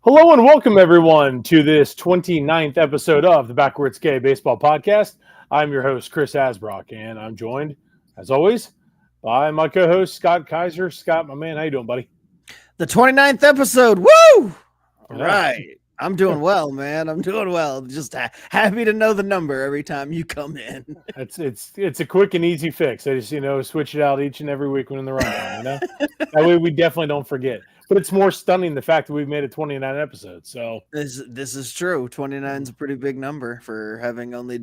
Hello and welcome everyone to this 29th episode of the Backwards Gay Baseball Podcast. I'm your host, Chris Asbrock, and I'm joined, as always, by my co-host, Scott Kaiser. Scott, my man, how you doing, buddy? The 29th episode. Woo! All Yeah. right. I'm doing well, man. I'm doing well. Just happy to know the number every time you come in. It's a quick and easy fix. I just, switch it out each and every week when in the rundown, That way we definitely don't forget. But it's more stunning the fact that we've made it 29 episodes. So This is true. 29 is a pretty big number for having only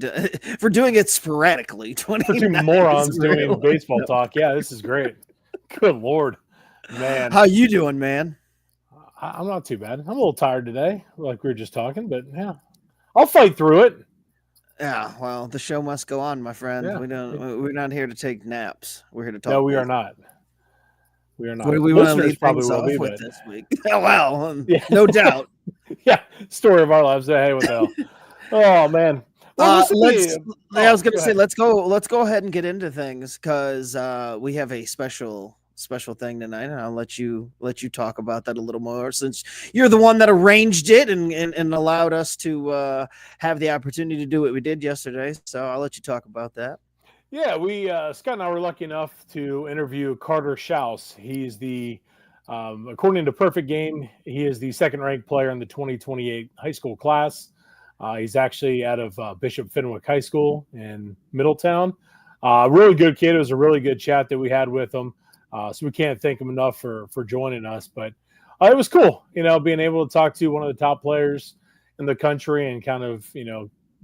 for doing it sporadically. 29 for two morons doing really baseball talk. Yeah, this is great. Good Lord, man. How you doing, man? I'm not too bad. I'm a little tired today, like we were just talking, but yeah, I'll fight through it. Yeah, well, the show must go on, my friend. Yeah. We're not here to take naps. We're here to talk. No, we are not. We are not. What do we want to Listeners lead probably things will off be, with but this week? Well, yeah. No doubt. Yeah, story of our lives. Hey, what the hell? Oh man. I was gonna say ahead. let's go ahead and get into things because we have a special thing tonight, and I'll let you talk about that a little more since you're the one that arranged it and allowed us to have the opportunity to do what we did yesterday. So I'll let you talk about that. Yeah, we Scott and I were lucky enough to interview Carter Shouse. He's the according to Perfect Game, he is the second-ranked player in the 2028 high school class. He's actually out of Bishop Fenwick High School in Middletown. Really good kid. It was a really good chat that we had with him. So we can't thank him enough for joining us. But it was cool, being able to talk to one of the top players in the country and kind of,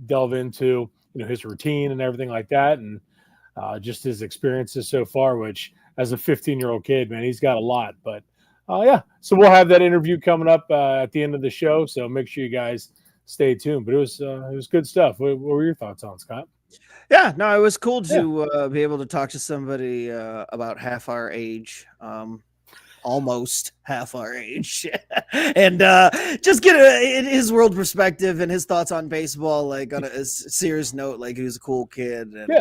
delve into, his routine and everything like that. And just his experiences so far, which as a 15-year-old kid, man, he's got a lot. But yeah, so we'll have that interview coming up at the end of the show. So make sure you guys stay tuned. But it was good stuff. What were your thoughts on, Scott? Yeah, no, it was cool to be able to talk to somebody about half our age, almost half our age, and just get his world perspective and his thoughts on baseball, like on a serious note. Like he was a cool kid, and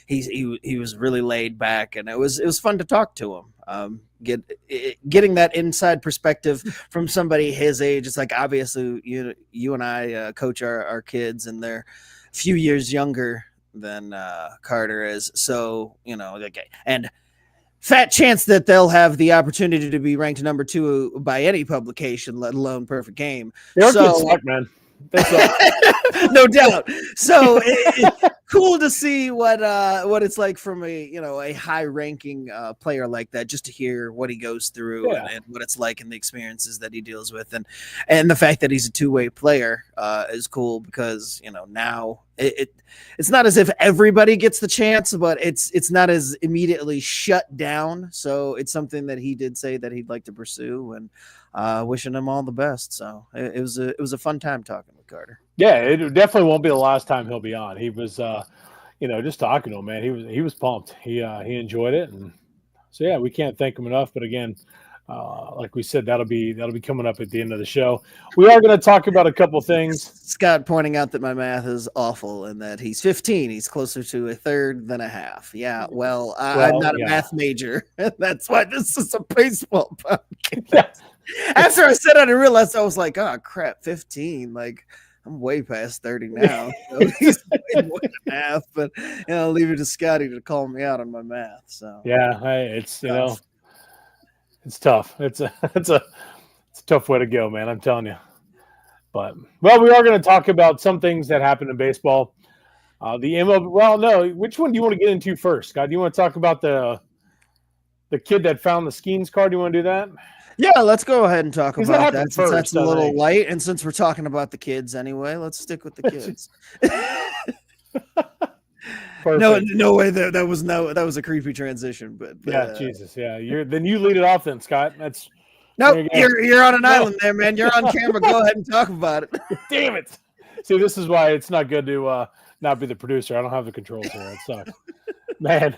he was really laid back, and it was fun to talk to him. Getting that inside perspective from somebody his age. It's like obviously you and I coach our kids, and they're a few years younger than Carter is, so and fat chance that they'll have the opportunity to be ranked number 2 by any publication, let alone Perfect Game. They're good suck, man. No doubt. So it's cool to see what it's like from a high ranking player like that, just to hear what he goes through and what it's like and the experiences that he deals with, and the fact that he's a two-way player is cool because now it's not as if everybody gets the chance, but it's not as immediately shut down. So it's something that he did say that he'd like to pursue, and wishing him all the best. So it was a fun time talking with Carter. Yeah, it definitely won't be the last time he'll be on. He was, just talking to him, man. He was pumped. He enjoyed it, and so yeah, we can't thank him enough. But again, like we said, that'll be coming up at the end of the show. We are going to talk about a couple things. Scott pointing out that my math is awful and that he's 15. He's closer to a third than a half. Yeah, well, I'm not a math major. That's why this is a baseball podcast. Yeah. After I said it, I realized I was like, oh crap, 15. Like I'm way past 30 now. So he's way more than half, but I'll leave it to Scotty to call me out on my math. So yeah, it's it's tough. It's a tough way to go, man. I'm telling you. But well, we are going to talk about some things that happened in baseball. The MLB. Well, no. Which one do you want to get into first, Scott? Do you want to talk about the kid that found the Skeens card? Do you want to do that? Yeah, let's go ahead and talk about that since that's a little light, and since we're talking about the kids anyway, let's stick with the kids. No way. That was a creepy transition, but yeah, Jesus, yeah. Then you lead it off, then Scott. That's you're on an island there, man. You're on camera. Go ahead and talk about it. Damn it! See, this is why it's not good to not be the producer. I don't have the controls here. It sucks, man.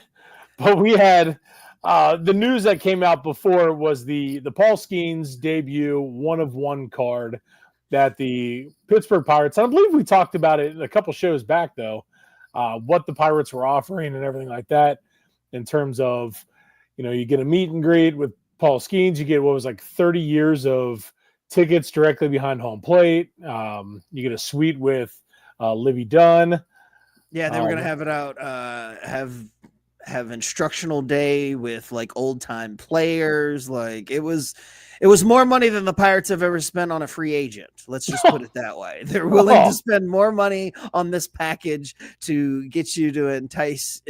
But we had. The news that came out before was the Paul Skeens debut 1-of-1 card that the Pittsburgh Pirates, I believe we talked about it a couple shows back though, what the Pirates were offering and everything like that in terms of, you get a meet and greet with Paul Skeens, you get what was like 30 years of tickets directly behind home plate. You get a suite with Livy Dunn. Yeah, they were gonna have it out. Have instructional day with like old time players. Like it was more money than the Pirates have ever spent on a free agent. Let's just put it that way. They're willing to spend more money on this package to get you to entice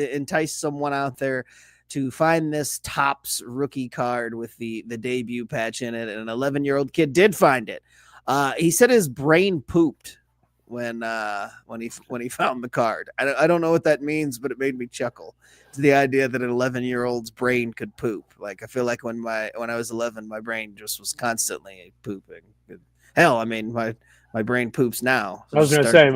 someone out there to find this Topps rookie card with the debut patch in it. And an 11-year-old kid did find it. He said his brain pooped when he found the card. I don't know what that means, but it made me chuckle. It's the idea that an 11-year-old's brain could poop. Like I feel like when I was 11, my brain just was constantly pooping. Hell, I mean my brain poops now. I was going to say,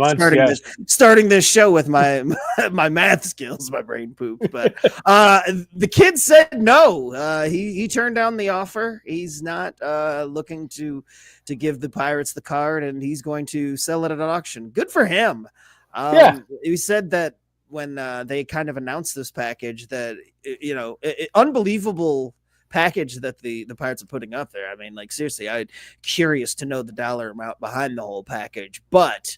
starting this show with my my math skills, my brain poops. But the kid said no. He turned down the offer. He's not looking to give the Pirates the card, and he's going to sell it at an auction. Good for him. He said that when they kind of announced this package, that unbelievable package that the Pirates are putting up there. I mean, like seriously, I'm curious to know the dollar amount behind the whole package, but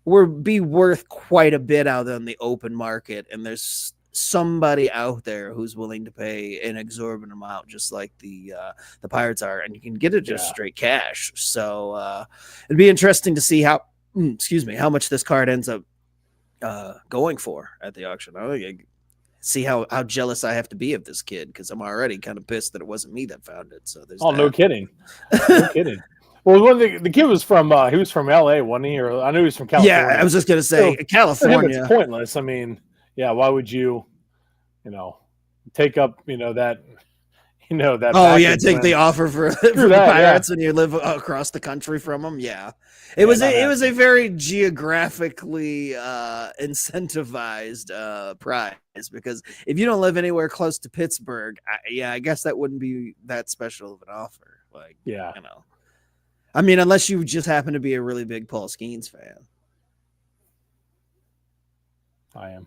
would be worth quite a bit out on the open market, and there's somebody out there who's willing to pay an exorbitant amount, just like the Pirates are, and you can get it just straight cash. So it'd be interesting to see how much this card ends up going for at the auction. I see how jealous I have to be of this kid, because I'm already kind of pissed that it wasn't me that found it. So there's no kidding. No kidding. Well, the kid was from he was from LA, wasn't he? Or I knew he was from California. Yeah, I was just gonna say California. It's pointless. I mean, why would you, take up that take the offer for the Pirates when you live across the country from them. It was a very geographically incentivized prize, because if you don't live anywhere close to Pittsburgh, I guess that wouldn't be that special of an offer. Like, I mean, unless you just happen to be a really big Paul Skeens fan. I am.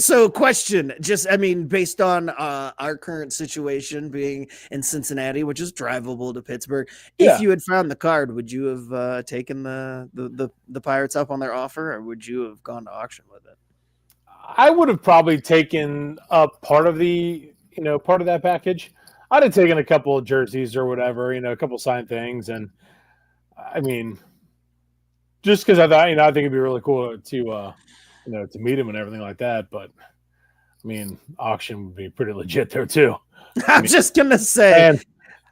So question, just, I mean, based on our current situation being in Cincinnati, which is drivable to Pittsburgh, if you had found the card, would you have taken the Pirates up on their offer, or would you have gone to auction with it? I would have probably taken up part of that package. I'd have taken a couple of jerseys or whatever, a couple signed things, and I mean, just because I thought, I think it'd be really cool to meet him and everything like that. But I mean, auction would be pretty legit there too. I'm just gonna say,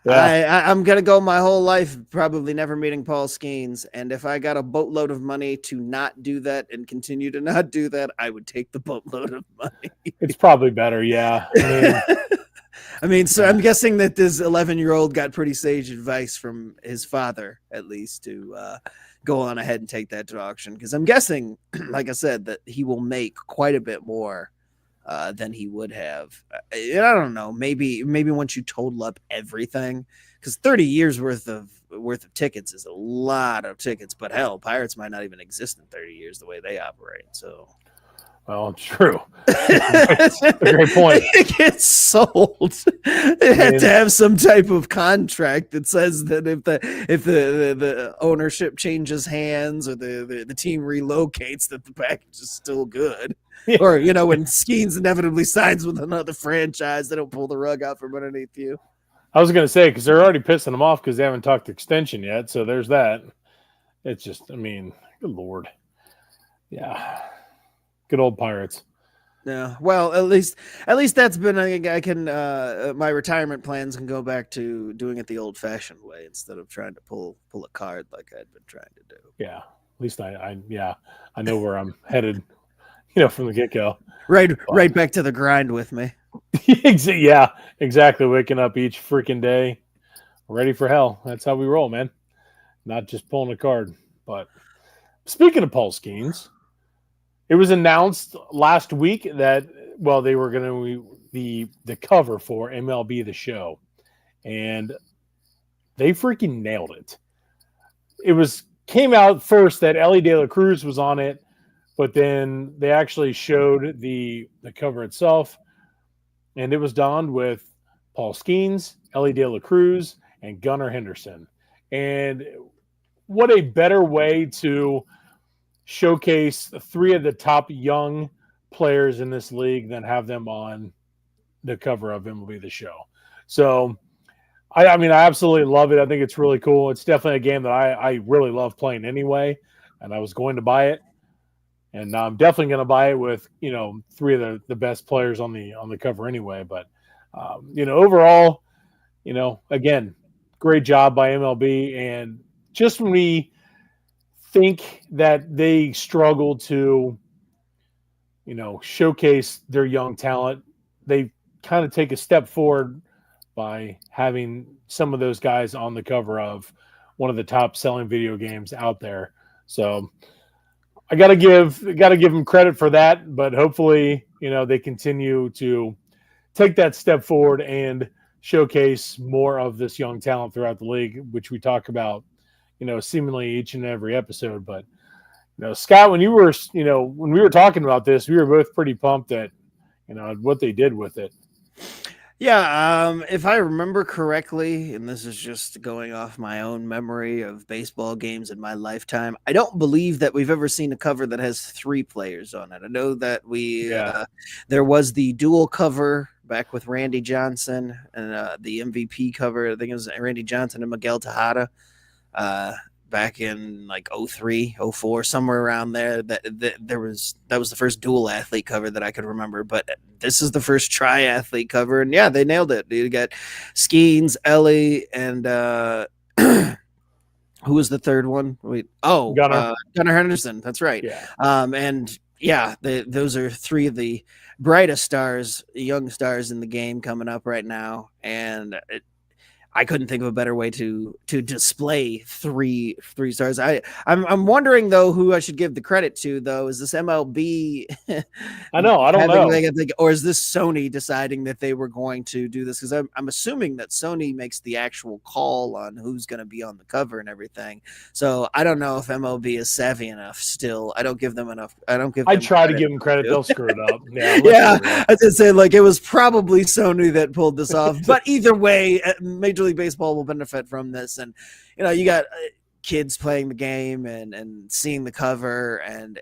I'm gonna go my whole life probably never meeting Paul Skeens, and if I got a boatload of money to not do that and continue to not do that, I would take the boatload of money. It's probably better, I mean, so I'm guessing that this 11-year-old got pretty sage advice from his father, at least, to go on ahead and take that to auction, because I'm guessing, like I said, that he will make quite a bit more than he would have. I don't know. Maybe once you total up everything, because 30 years worth of tickets is a lot of tickets. But hell, Pirates might not even exist in 30 years the way they operate. So. Well, it's true. That's a great point. It gets sold. It had to have some type of contract that says that if the ownership changes hands, or the team relocates, that the package is still good. Yeah. Or when Skeens inevitably signs with another franchise, they don't pull the rug out from underneath you. I was going to say, because they're already pissing them off because they haven't talked extension yet. So there's that. It's just, I mean, good Lord. Yeah. Good old Pirates. Yeah. Well, at least that's been, I can, my retirement plans can go back to doing it the old fashioned way instead of trying to pull a card like I'd been trying to do. Yeah. At least I know where I'm headed, from the get-go. Right back to the grind with me. Yeah, exactly. Waking up each freaking day, ready for hell. That's how we roll, man. Not just pulling a card. But speaking of Paul Skeens, it was announced last week that, they were going to the cover for MLB The Show, and they freaking nailed it. It came out first that Ellie De La Cruz was on it, but then they actually showed the cover itself, and it was donned with Paul Skeens, Ellie De La Cruz, and Gunnar Henderson. And what a better way to showcase three of the top young players in this league than have them on the cover of MLB The Show. So, I mean, I absolutely love it. I think it's really cool. It's definitely a game that I really love playing anyway, and I was going to buy it. And I'm definitely going to buy it with, three of the best players on the cover anyway. But, overall, again, great job by MLB. And just when we think that they struggle to, showcase their young talent, they kind of take a step forward by having some of those guys on the cover of one of the top selling video games out there. So I gotta give them credit for that, but hopefully, they continue to take that step forward and showcase more of this young talent throughout the league, which we talk about, seemingly each and every episode. But Scott, when when we were talking about this, we were both pretty pumped at what they did with it. Yeah, if I remember correctly, and this is just going off my own memory of baseball games in my lifetime, I don't believe that we've ever seen a cover that has 3 players on it. I know that there was the dual cover back with Randy Johnson and the MVP cover. I think it was Randy Johnson and Miguel Tejada. Back in like 03, 04, somewhere around there, that was the first dual athlete cover that I could remember. But this is the first triathlete cover, and yeah, they nailed it. You got Skeens, Ellie, and who was the third one? Gunnar Henderson. That's right. Yeah. And yeah, those are 3 of the brightest stars, young stars in the game coming up right now, and I couldn't think of a better way to display three stars. I'm wondering though who I should give the credit to though. Is this MLB? I don't know. Or is this Sony deciding that they were going to do this? Because I'm assuming that Sony makes the actual call on who's going to be on the cover and everything. So I don't know if MLB is savvy enough. Still, I don't give them enough. I try to give them credit. They'll screw it up. Yeah, I was say it was probably Sony that pulled this off. But either way, Major League Baseball will benefit from this, and you got kids playing the game and seeing the cover, and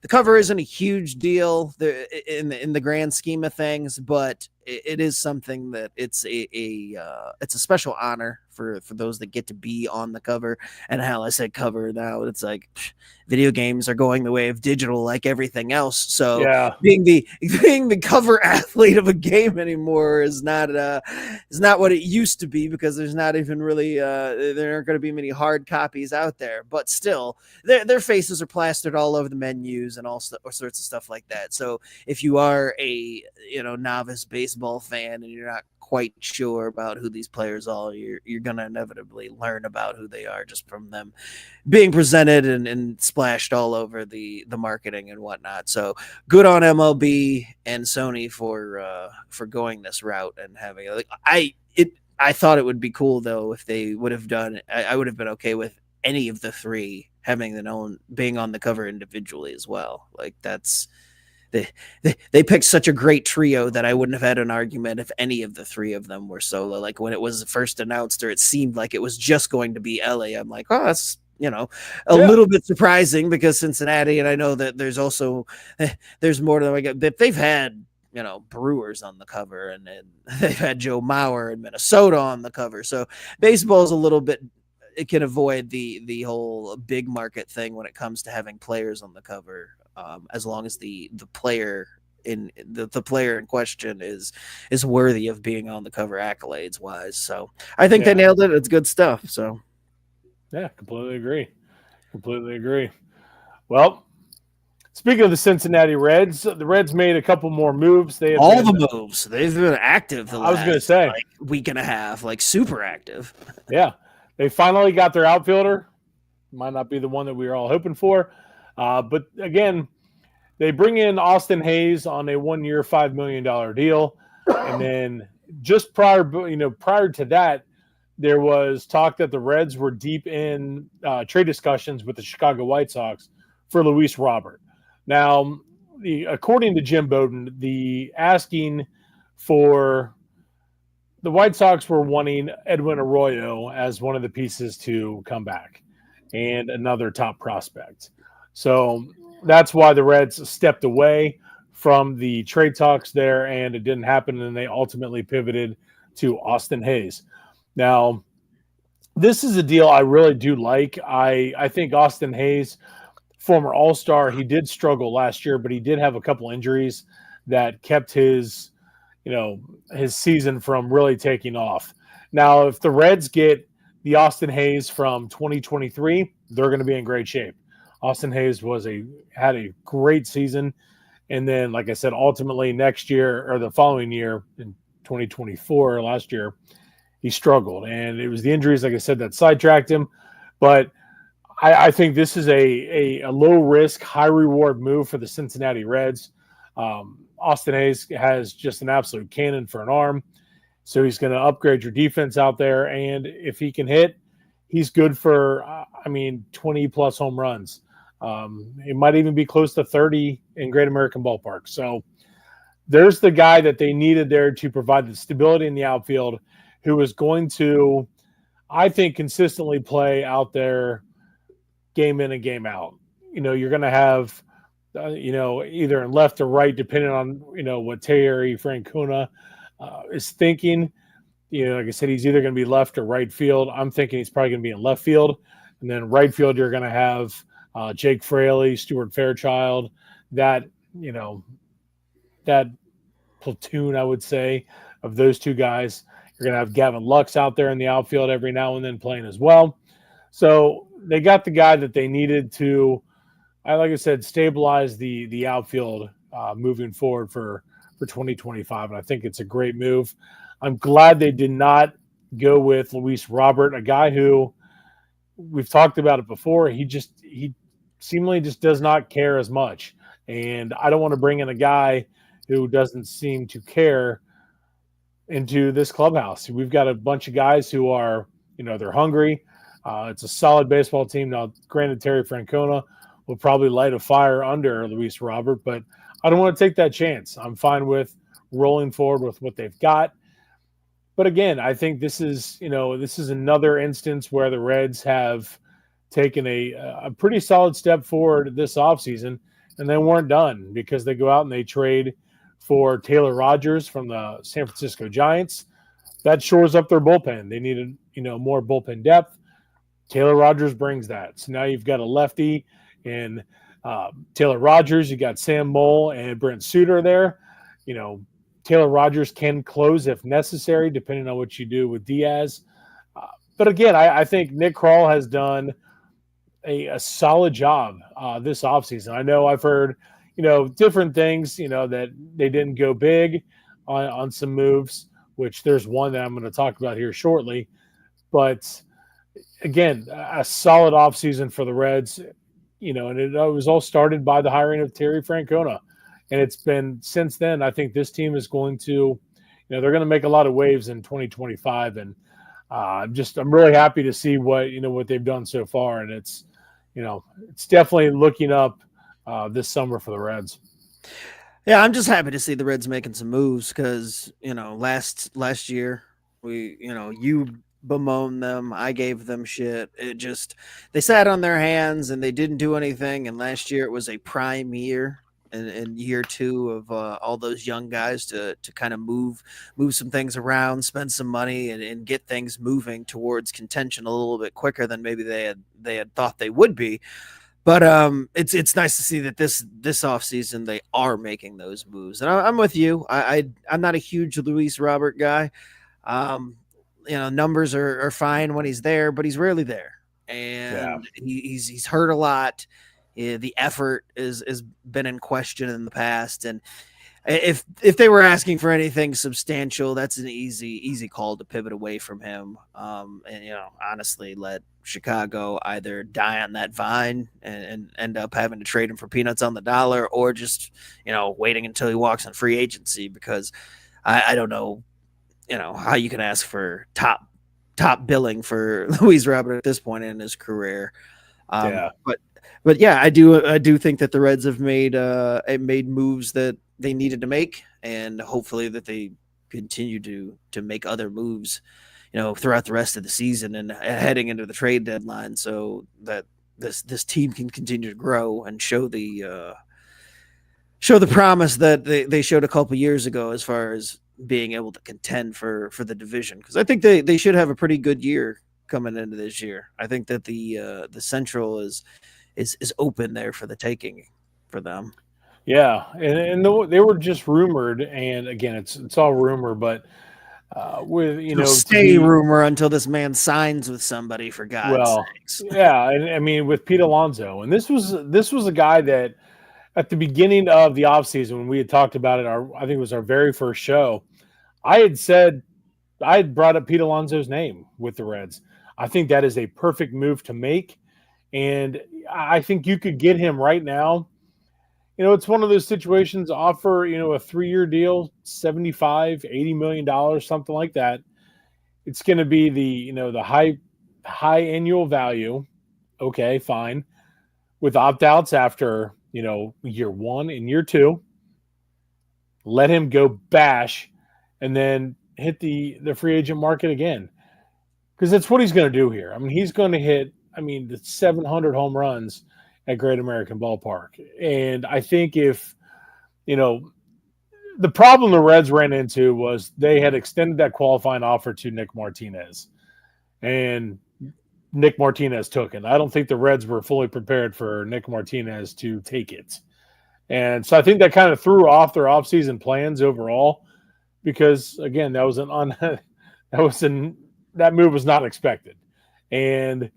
the cover isn't a huge deal in the grand scheme of things, but it is something that it's a special honor for those that get to be on the cover. And hell, I said cover, now it's like video games are going the way of digital like everything else. So yeah, being the cover athlete of a game anymore is not what it used to be, because there's not even really there aren't going to be many hard copies out there. But still, their faces are plastered all over the menus and all sorts of stuff like that. So if you are a novice baseball fan and you're not quite sure about who these players are, you're going to inevitably learn about who they are just from them being presented and splashed all over the marketing and whatnot. So good on MLB and Sony for going this route and having I thought it would be cool though if they would have done it. I would have been okay with any of the 3 having their own being on the cover individually as well. Like that's they picked such a great trio that I wouldn't have had an argument if any of the 3 of them were solo. Like when it was first announced, or it seemed like it was just going to be LA, I'm like, oh, that's a little bit surprising, because Cincinnati, and I know that there's more to them. But they've had Brewers on the cover, and they've had Joe Mauer in Minnesota on the cover. So baseball is a little bit, it can avoid the whole big market thing when it comes to having players on the cover, as long as the player in question is worthy of being on the cover accolades wise. So I think they nailed it. It's good stuff. So yeah, completely agree. Well, speaking of the Cincinnati Reds, the Reds made a couple more moves. They've been active. I was going to say week and a half, like super active. Yeah, they finally got their outfielder. Might not be the one that we were all hoping for, but again, they bring in Austin Hayes on a 1-year, $5 million deal, and then just prior to that, there was talk that the Reds were deep in trade discussions with the Chicago White Sox for Luis Robert. Now, according to Jim Bowden, the asking for the White Sox were wanting Edwin Arroyo as one of the pieces to come back and another top prospect. So that's why the Reds stepped away from the trade talks there, and it didn't happen. And they ultimately pivoted to Austin Hayes. Now, this is a deal I really do like. I think Austin Hayes, former All-Star, he did struggle last year, but he did have a couple injuries that kept his his season from really taking off. Now, if the Reds get the Austin Hayes from 2023, they're going to be in great shape. Austin Hayes had a great season, and then, like I said, ultimately next year or the following year in 2024, last year, he struggled, and it was the injuries, like I said, that sidetracked him. But I think this is a low risk, high reward move for the Cincinnati Reds. Austin Hayes has just an absolute cannon for an arm, so he's going to upgrade your defense out there. And if he can hit, he's good for 20 plus home runs. It might even be close to 30 in Great American Ballpark. So there's the guy that they needed there to provide the stability in the outfield, who is going to, I think, consistently play out there game in and game out. You're going to have, either in left or right, depending on, what Terry Francona is thinking. Like I said, he's either going to be left or right field. I'm thinking he's probably going to be in left field. And then right field, you're going to have Jake Fraley, Stuart Fairchild, that platoon, I would say, of those two guys. You're going to have Gavin Lux out there in the outfield every now and then playing as well. So they got the guy that they needed to, like I said, stabilize the outfield moving forward for 2025. And I think it's a great move. I'm glad they did not go with Luis Robert, a guy who we've talked about it before. He seemingly just does not care as much. And I don't want to bring in a guy who doesn't seem to care into this clubhouse. We've got a bunch of guys who are, they're hungry. It's a solid baseball team. Now, granted, Terry Francona will probably light a fire under Luis Robert, but I don't want to take that chance. I'm fine with rolling forward with what they've got. But again, I think this is another instance where the Reds have taken a pretty solid step forward this offseason, and they weren't done because they go out and they trade for Taylor Rogers from the San Francisco Giants. That shores up their bullpen. They needed, more bullpen depth. Taylor Rogers brings that. So now you've got a lefty in Taylor Rogers. You got Sam Mole and Brent Suter there. Taylor Rogers can close if necessary, depending on what you do with Diaz. But again, I think Nick Krall has done a solid job this offseason. I know I've heard, different things, that they didn't go big on some moves, which there's one that I'm going to talk about here shortly. But again, a solid offseason for the Reds, and it was all started by the hiring of Terry Francona. And it's been since then, I think this team is going to, they're going to make a lot of waves in 2025. And I'm really happy to see what they've done so far. And it's definitely looking up this summer for the Reds. Yeah, I'm just happy to see the Reds making some moves because, last year you bemoaned them. I gave them shit. They sat on their hands and they didn't do anything. And last year it was a prime year. In year two of all those young guys to kind of move some things around, spend some money, and get things moving towards contention a little bit quicker than maybe they had thought they would be. But it's nice to see that this offseason they are making those moves. And I'm with you. I'm not a huge Luis Robert guy. Numbers are fine when he's there, but he's rarely there. And he's hurt a lot. The effort has been in question in the past, and if they were asking for anything substantial, that's an easy call to pivot away from him. And honestly, let Chicago either die on that vine and end up having to trade him for peanuts on the dollar, or just waiting until he walks on free agency, because I don't know how you can ask for top billing for Luis Robert at this point in his career. But yeah, I do think that the Reds have made moves that they needed to make, and hopefully that they continue to make other moves, throughout the rest of the season and heading into the trade deadline, so that this team can continue to grow and show the promise that they showed a couple years ago as far as being able to contend for the division. Because I think they should have a pretty good year coming into this year. I think that the Central is open there for the taking for them. Yeah, and they were just rumored, and again, it's all rumor, but with stay rumor until this man signs with somebody, for God's sakes. Yeah, and I mean with Pete Alonso, and this was a guy that at the beginning of the offseason when we had talked about it, I think it was our very first show, I had brought up Pete Alonso's name with the Reds. I think that is a perfect move to make, and I think you could get him right now. It's one of those situations, offer, a 3-year deal, $75, $80 million, something like that. It's going to be the high annual value. Okay, fine. With opt-outs after, year 1 and year 2. Let him go bash and then hit the free agent market again. Because that's what he's going to do here. I mean, he's going to hit, the 700 home runs at Great American Ballpark. And I think if, the problem the Reds ran into was they had extended that qualifying offer to Nick Martinez. And Nick Martinez took it. I don't think the Reds were fully prepared for Nick Martinez to take it. And so I think that kind of threw off their offseason plans overall because, again, that move was not expected. And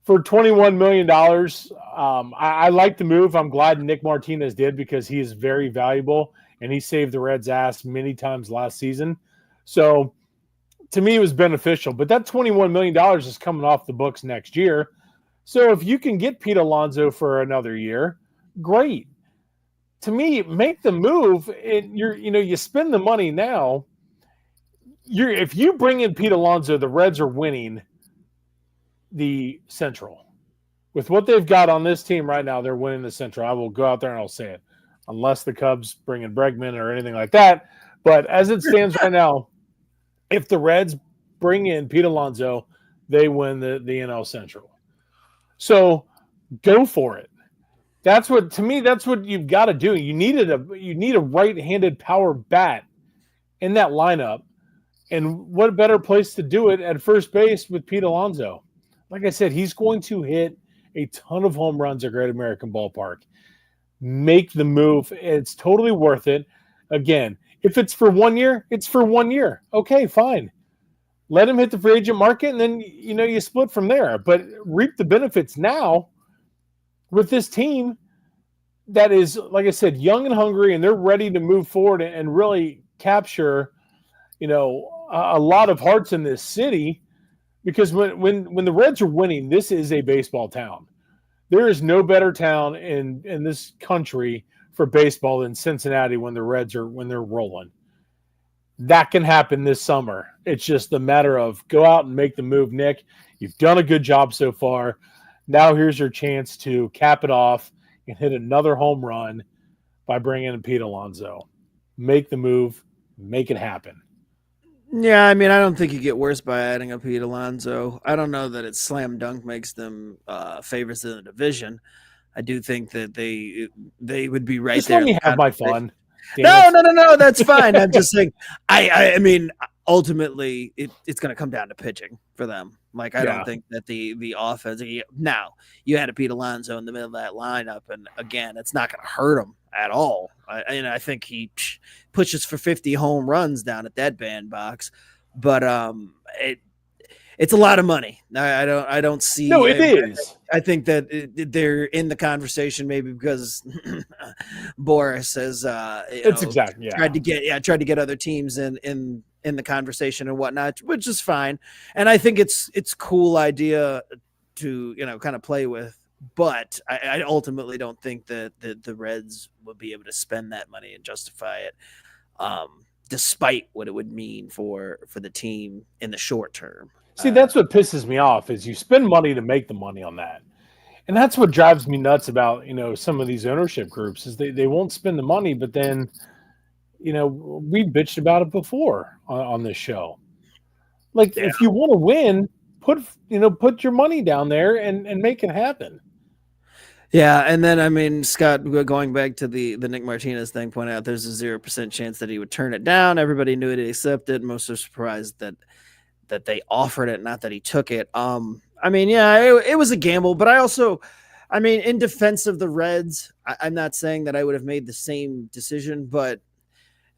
for $21 million, I like the move. I'm glad Nick Martinez did because he is very valuable, and he saved the Reds' ass many times last season. So, to me, it was beneficial. But that $21 million is coming off the books next year. So, if you can get Pete Alonso for another year, great. To me, make the move. You spend the money now. If you bring in Pete Alonso, the Reds are winning the Central. With what they've got on this team right now, they're winning the Central. I will go out there and I'll say it, unless the Cubs bring in Bregman or anything like that. But as it stands right now, if the Reds bring in Pete Alonso, they win the NL Central. So go for it. That's what you've got to do. You need a right-handed power bat in that lineup. And what better place to do it at first base with Pete Alonso? Like I said, he's going to hit a ton of home runs at Great American Ballpark. Make the move. It's totally worth it. Again, if it's for 1 year, it's for 1 year. Okay, fine. Let him hit the free agent market, and then, you split from there. But reap the benefits now with this team that is, like I said, young and hungry, and they're ready to move forward and really capture, a lot of hearts in this city. Because when the Reds are winning, this is a baseball town. There is no better town in this country for baseball than Cincinnati when the Reds when they're rolling. That can happen this summer. It's just a matter of go out and make the move, Nick. You've done a good job so far. Now here's your chance to cap it off and hit another home run by bringing in Pete Alonso. Make the move. Make it happen. Yeah, I don't think you get worse by adding a Pete Alonso. I don't know that it's slam dunk makes them favorites in the division. I do think that they would be right just there. Let me have my fun. No, that's fine. I'm just saying. Ultimately, it's going to come down to pitching for them. Like I don't think that the offense. Now you had a Pete Alonso in the middle of that lineup, and again, it's not going to hurt him at all. I think he pushes for 50 home runs down at that bandbox, but it's a lot of money. I don't see. No, it is. I think that they're in the conversation maybe because Boris has tried to get other teams in the conversation and whatnot, which is fine. And I think it's cool idea to kind of play with. But I ultimately don't think that the Reds will be able to spend that money and justify it, despite what it would mean for the team in the short term. See, that's what pisses me off is you spend money to make the money on that. And that's what drives me nuts about, some of these ownership groups is they won't spend the money, but then, we bitched about it before on this show. Like, Yeah. if you want to win, put your money down there and make it happen. Yeah, and then I mean, Scott, going back to the Nick Martinez thing, pointed out there's a 0% chance that he would turn it down. Everybody knew he'd accept it. Most are surprised that they offered it, not that he took it. I mean, yeah, it was a gamble, but I mean, in defense of the Reds, I'm not saying that I would have made the same decision, but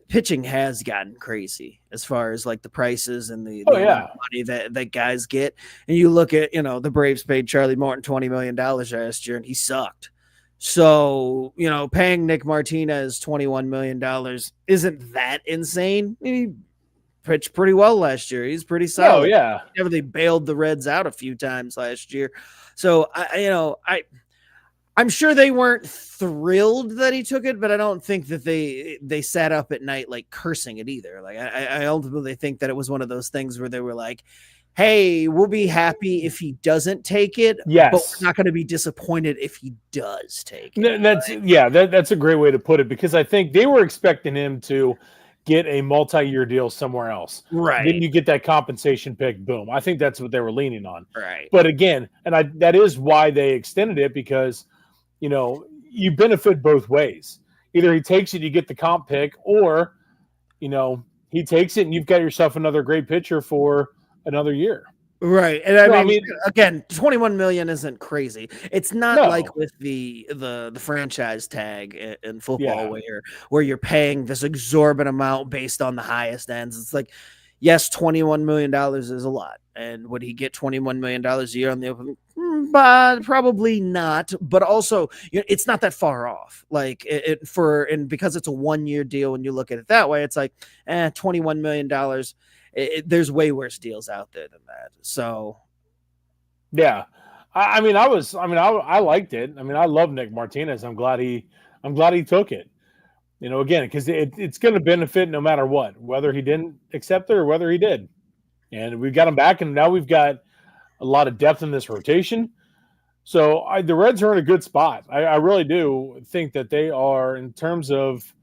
pitching has gotten crazy as far as like the prices and the amount of money that guys get. And you look at, the Braves paid Charlie Morton $20 million last year and he sucked. So, paying Nick Martinez $21 million isn't that insane. He pitched pretty well last year. He's pretty solid. Oh, yeah. He definitely bailed the Reds out a few times last year. So I'm sure they weren't thrilled that he took it, but I don't think that they sat up at night like cursing it either. Like I ultimately think that it was one of those things where they were like, "Hey, we'll be happy if he doesn't take it, yes, but we're not going to be disappointed if he does take it." That's a great way to put it, because I think they were expecting him to get a multi-year deal somewhere else. Right. Then you get that compensation pick, boom. I think that's what they were leaning on. Right. But again, that is why they extended it, because you benefit both ways. Either he takes it, you get the comp pick, or, he takes it and you've got yourself another great pitcher for another year. Right. And I mean, again, 21 million isn't crazy. It's not like with the franchise tag in football where you're paying this exorbitant amount based on the highest ends. It's like, yes, $21 million is a lot. And would he get $21 million a year on the open? But probably not. But also, it's not that far off. Like because it's a 1-year deal, when you look at it that way, it's like, $21 million. There's way worse deals out there than that. So, yeah, I liked it. I mean, I love Nick Martinez. I'm glad he took it. Again, because it's going to benefit no matter what, whether he didn't accept it or whether he did. And we've got him back, and now we've got a lot of depth in this rotation. So the Reds are in a good spot. I really do think that they are, in terms of,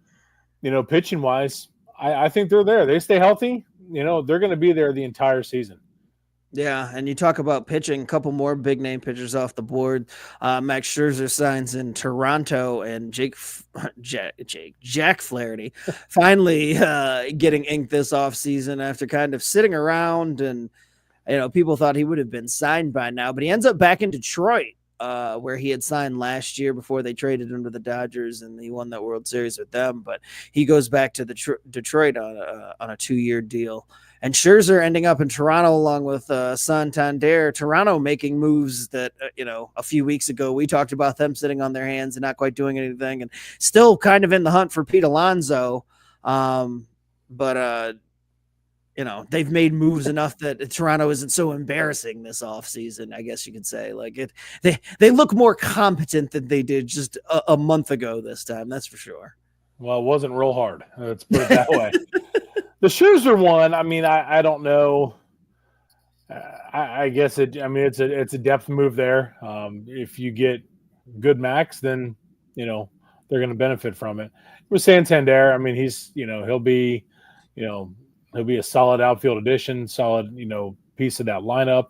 pitching wise. I think they're there. They stay healthy. They're going to be there the entire season. Yeah, and you talk about pitching, a couple more big name pitchers off the board. Max Scherzer signs in Toronto, and Jack Flaherty finally getting inked this offseason after kind of sitting around, and people thought he would have been signed by now, but he ends up back in Detroit, where he had signed last year before they traded him to the Dodgers, and he won that World Series with them. But he goes back to Detroit on a 2-year deal. And Scherzer ending up in Toronto along with Santander. Toronto making moves that, a few weeks ago we talked about them sitting on their hands and not quite doing anything, and still kind of in the hunt for Pete Alonso. But they've made moves enough that Toronto isn't so embarrassing this offseason, I guess you could say. Like they look more competent than they did just a month ago this time. That's for sure. Well, it wasn't real hard. Let's put it that way. The Scherzer one, I mean, I don't know. I guess it's a depth move there. If you get good Max, then they're going to benefit from it. With Santander, I mean, he's he'll be a solid outfield addition, solid piece of that lineup.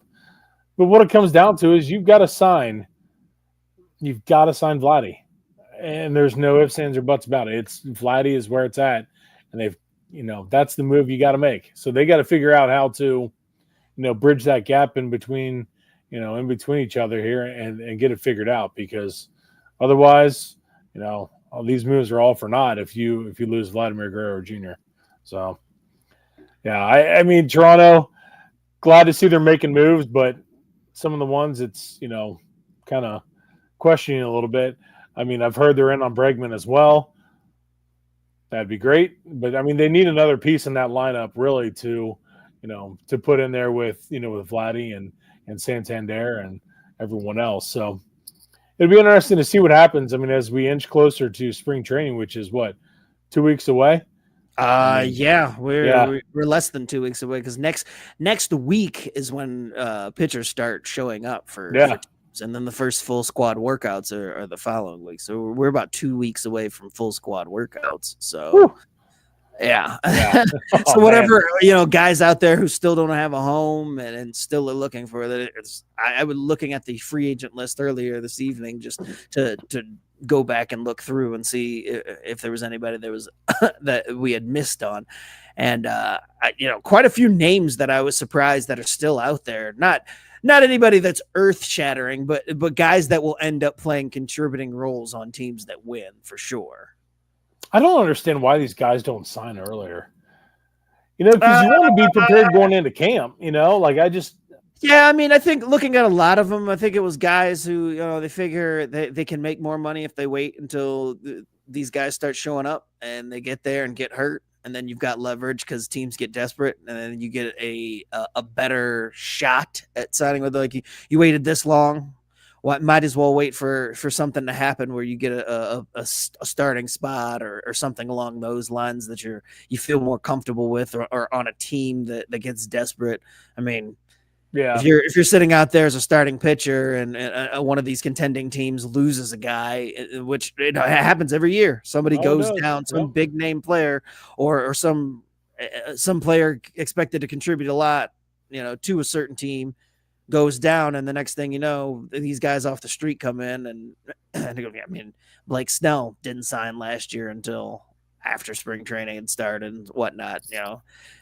But what it comes down to is you've got to sign Vladdy, and there's no ifs, ands, or buts about it. It's Vladdy is where it's at, and they've that's the move you got to make. So they got to figure out how to bridge that gap in between each other here and get it figured out, because otherwise all these moves are all for naught if you lose Vladimir Guerrero Jr. So yeah, I mean, Toronto, glad to see they're making moves, but some of the ones it's kind of questioning a little bit. I mean, I've heard they're in on Bregman as well. That'd be great, but I mean, they need another piece in that lineup really to put in there with with Vladdy and Santander and everyone else. So it'd be interesting to see what happens. I mean, as we inch closer to spring training, which is what, 2 weeks away. We're less than 2 weeks away, because next week is when pitchers start showing up for teams, and then the first full squad workouts are the following week. So we're about 2 weeks away from full squad workouts. So Yeah. Yeah. So Oh, whatever, guys out there who still don't have a home and still are looking for that. I was looking at the free agent list earlier this evening just to go back and look through and see if there was anybody that was that we had missed on. And quite a few names that I was surprised that are still out there. Not anybody that's earth shattering, but guys that will end up playing contributing roles on teams that win for sure. I don't understand why these guys don't sign earlier. Because you want to be prepared going into camp. Yeah, I mean, I think looking at a lot of them, I think it was guys who, they figure they can make more money if they wait until these guys start showing up and they get there and get hurt. And then you've got leverage because teams get desperate, and then you get a better shot at signing with you waited this long. Well, might as well wait for something to happen where you get a starting spot or something along those lines that you feel more comfortable with, or on a team that gets desperate. I mean, yeah, if you're sitting out there as a starting pitcher and one of these contending teams loses a guy, which happens every year, somebody goes down, some big name player or some player expected to contribute a lot, to a certain team, goes down, and the next thing you know, these guys off the street come in and I mean, Blake Snell didn't sign last year until after spring training had started and whatnot,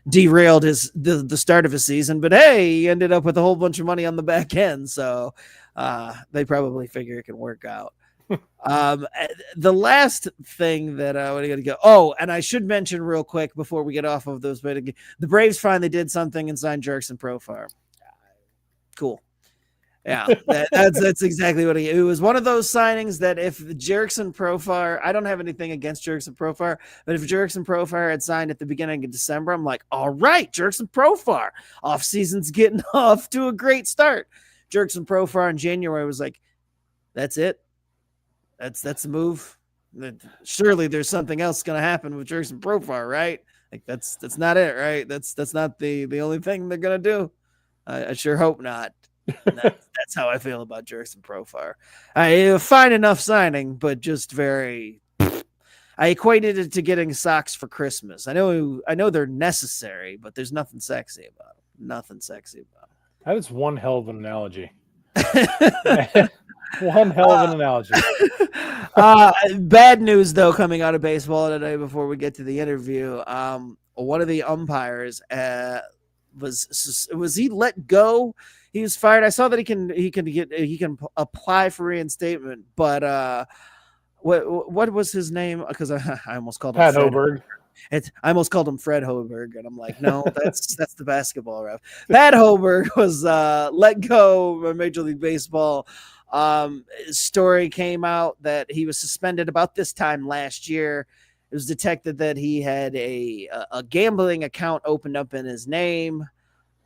derailed the start of his season, but hey, he ended up with a whole bunch of money on the back end. So they probably figure it can work out. The last thing that I want to go. Oh, and I should mention real quick before we get off of those, but the Braves finally did something and signed Jurickson Profar. Cool. Yeah, that's exactly what it was. One of those signings that if Jurickson Profar, I don't have anything against Jurickson Profar, but if Jurickson Profar had signed at the beginning of December, I'm like, all right, Jurickson Profar, off season's getting off to a great start. Jurickson Profar in January was like, that's it. That's the move. Surely there's something else going to happen with Jurickson Profar, right? Like that's not it, right? That's not the only thing they're going to do. I sure hope not. That's how I feel about Jurickson Profar. Fine enough signing, but just very. I equated it to getting socks for Christmas. I know they're necessary, but there's nothing sexy about them. Nothing sexy about them. That is one hell of an analogy. One hell of an analogy. Bad news though coming out of baseball today. Before we get to the interview, one of the umpires was he let go? He was fired. I saw that he can apply for reinstatement, but what was his name? Because I almost called him Pat Hoberg. I almost called him Fred Hoberg, and I'm like, no, that's the basketball ref. Pat Hoberg was let go by Major League Baseball. Story came out that he was suspended about this time last year. It was detected that he had a gambling account opened up in his name.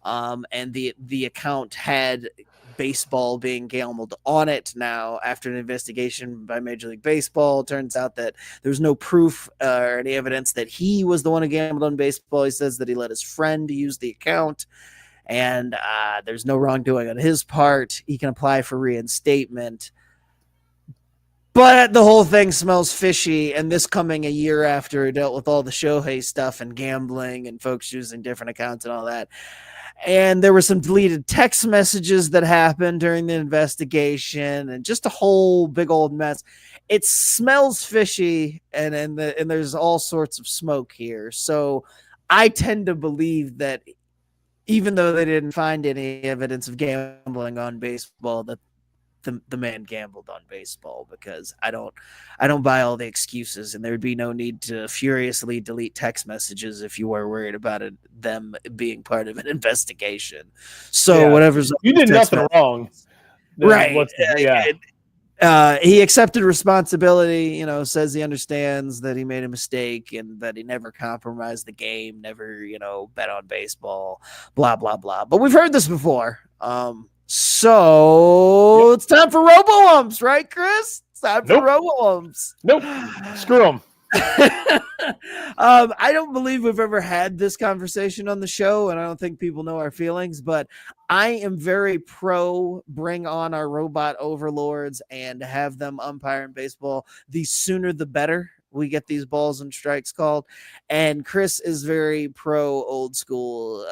And the account had baseball being gambled on it. Now, after an investigation by Major League Baseball, it turns out that there's no proof or any evidence that he was the one who gambled on baseball. He says that he let his friend use the account, and there's no wrongdoing on his part. He can apply for reinstatement. But the whole thing smells fishy, and this coming a year after it dealt with all the Shohei stuff and gambling and folks using different accounts and all that. And there were some deleted text messages that happened during the investigation and just a whole big old mess. It smells fishy, and there's all sorts of smoke here. So I tend to believe that even though they didn't find any evidence of gambling on baseball, that the man gambled on baseball, because I don't buy all the excuses, and there would be no need to furiously delete text messages if you were worried about them being part of an investigation. So whatever's you did nothing wrong, right? He accepted responsibility. Says he understands that he made a mistake and that he never compromised the game, never bet on baseball, blah blah blah. But we've heard this before. So It's time for Robo-Umps, right, Chris? It's time for Robo-Umps. Nope. Screw them. I don't believe we've ever had this conversation on the show, and I don't think people know our feelings, but I am very pro bring on our robot overlords and have them umpire in baseball. The sooner the better. we get these balls and strikes called. And Chris is very pro old school,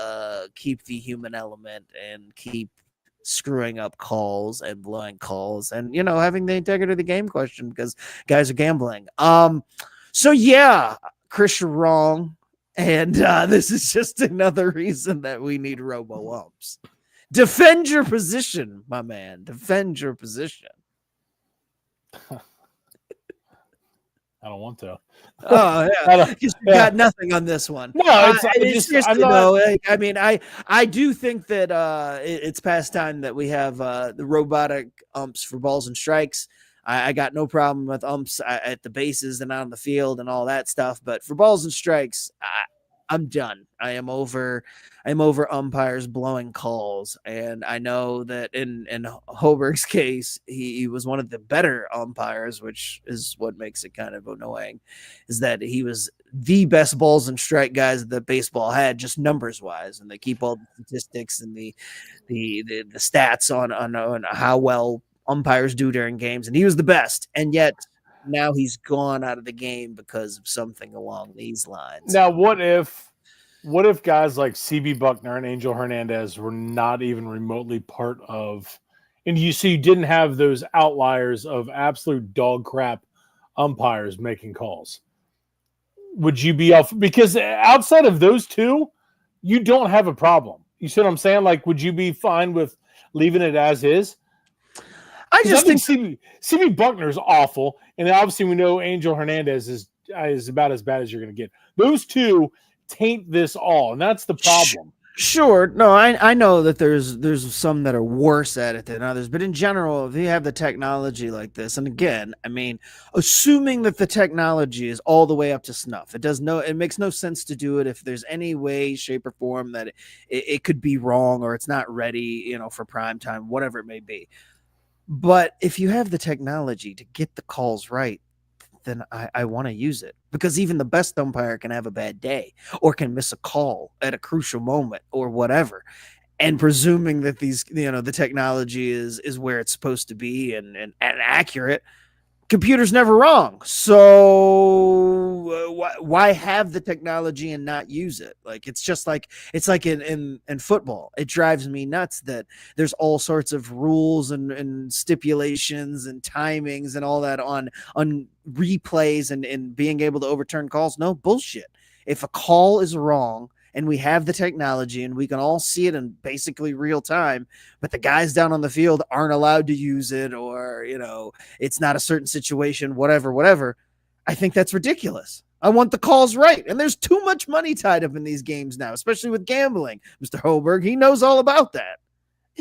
keep the human element and keep screwing up calls and blowing calls and, having the integrity of the game question because guys are gambling. So yeah, Chris, you're wrong. And this is just another reason that we need robo-umps. Defend your position, my man. Defend your position. I don't want to. Oh yeah, you got nothing on this one. No, I do think that it's past time that we have the robotic umps for balls and strikes. I got no problem with umps at the bases and on the field and all that stuff, but for balls and strikes, I'm done. I'm over umpires blowing calls, and I know that in Hoberg's case, he was one of the better umpires, which is what makes it kind of annoying, is that he was the best balls and strike guys that baseball had, just numbers wise, and they keep all the statistics and the stats on how well umpires do during games, and he was the best, and yet now he's gone out of the game because of something along these lines. Now, what if guys like CB Buckner and Angel Hernandez were not even remotely part of, and you didn't have those outliers of absolute dog crap umpires making calls? Would you be off? Because outside of those two, you don't have a problem. You see what I'm saying? Like, would you be fine with leaving it as is? I just think CB Buckner is awful, and obviously we know Angel Hernandez is about as bad as you're going to get. Those two taint this all, and that's the problem. Sure. No, I know that there's some that are worse at it than others, but in general, if you have the technology like this, and again, I mean, assuming that the technology is all the way up to snuff, it makes no sense to do it if there's any way, shape, or form that it could be wrong or it's not ready, for prime time, whatever it may be. But if you have the technology to get the calls right, then I want to use it, because even the best umpire can have a bad day or can miss a call at a crucial moment or whatever. And presuming that the technology is where it's supposed to be and accurate, computer's never wrong. So why have the technology and not use it? Like, it's like in football. It drives me nuts that there's all sorts of rules and stipulations and timings and all that on replays and being able to overturn calls. No, bullshit. If a call is wrong and we have the technology and we can all see it in basically real time, but the guys down on the field aren't allowed to use it, or, it's not a certain situation, whatever, I think that's ridiculous. I want the calls right. And there's too much money tied up in these games now, especially with gambling. Mr. Hoberg, he knows all about that.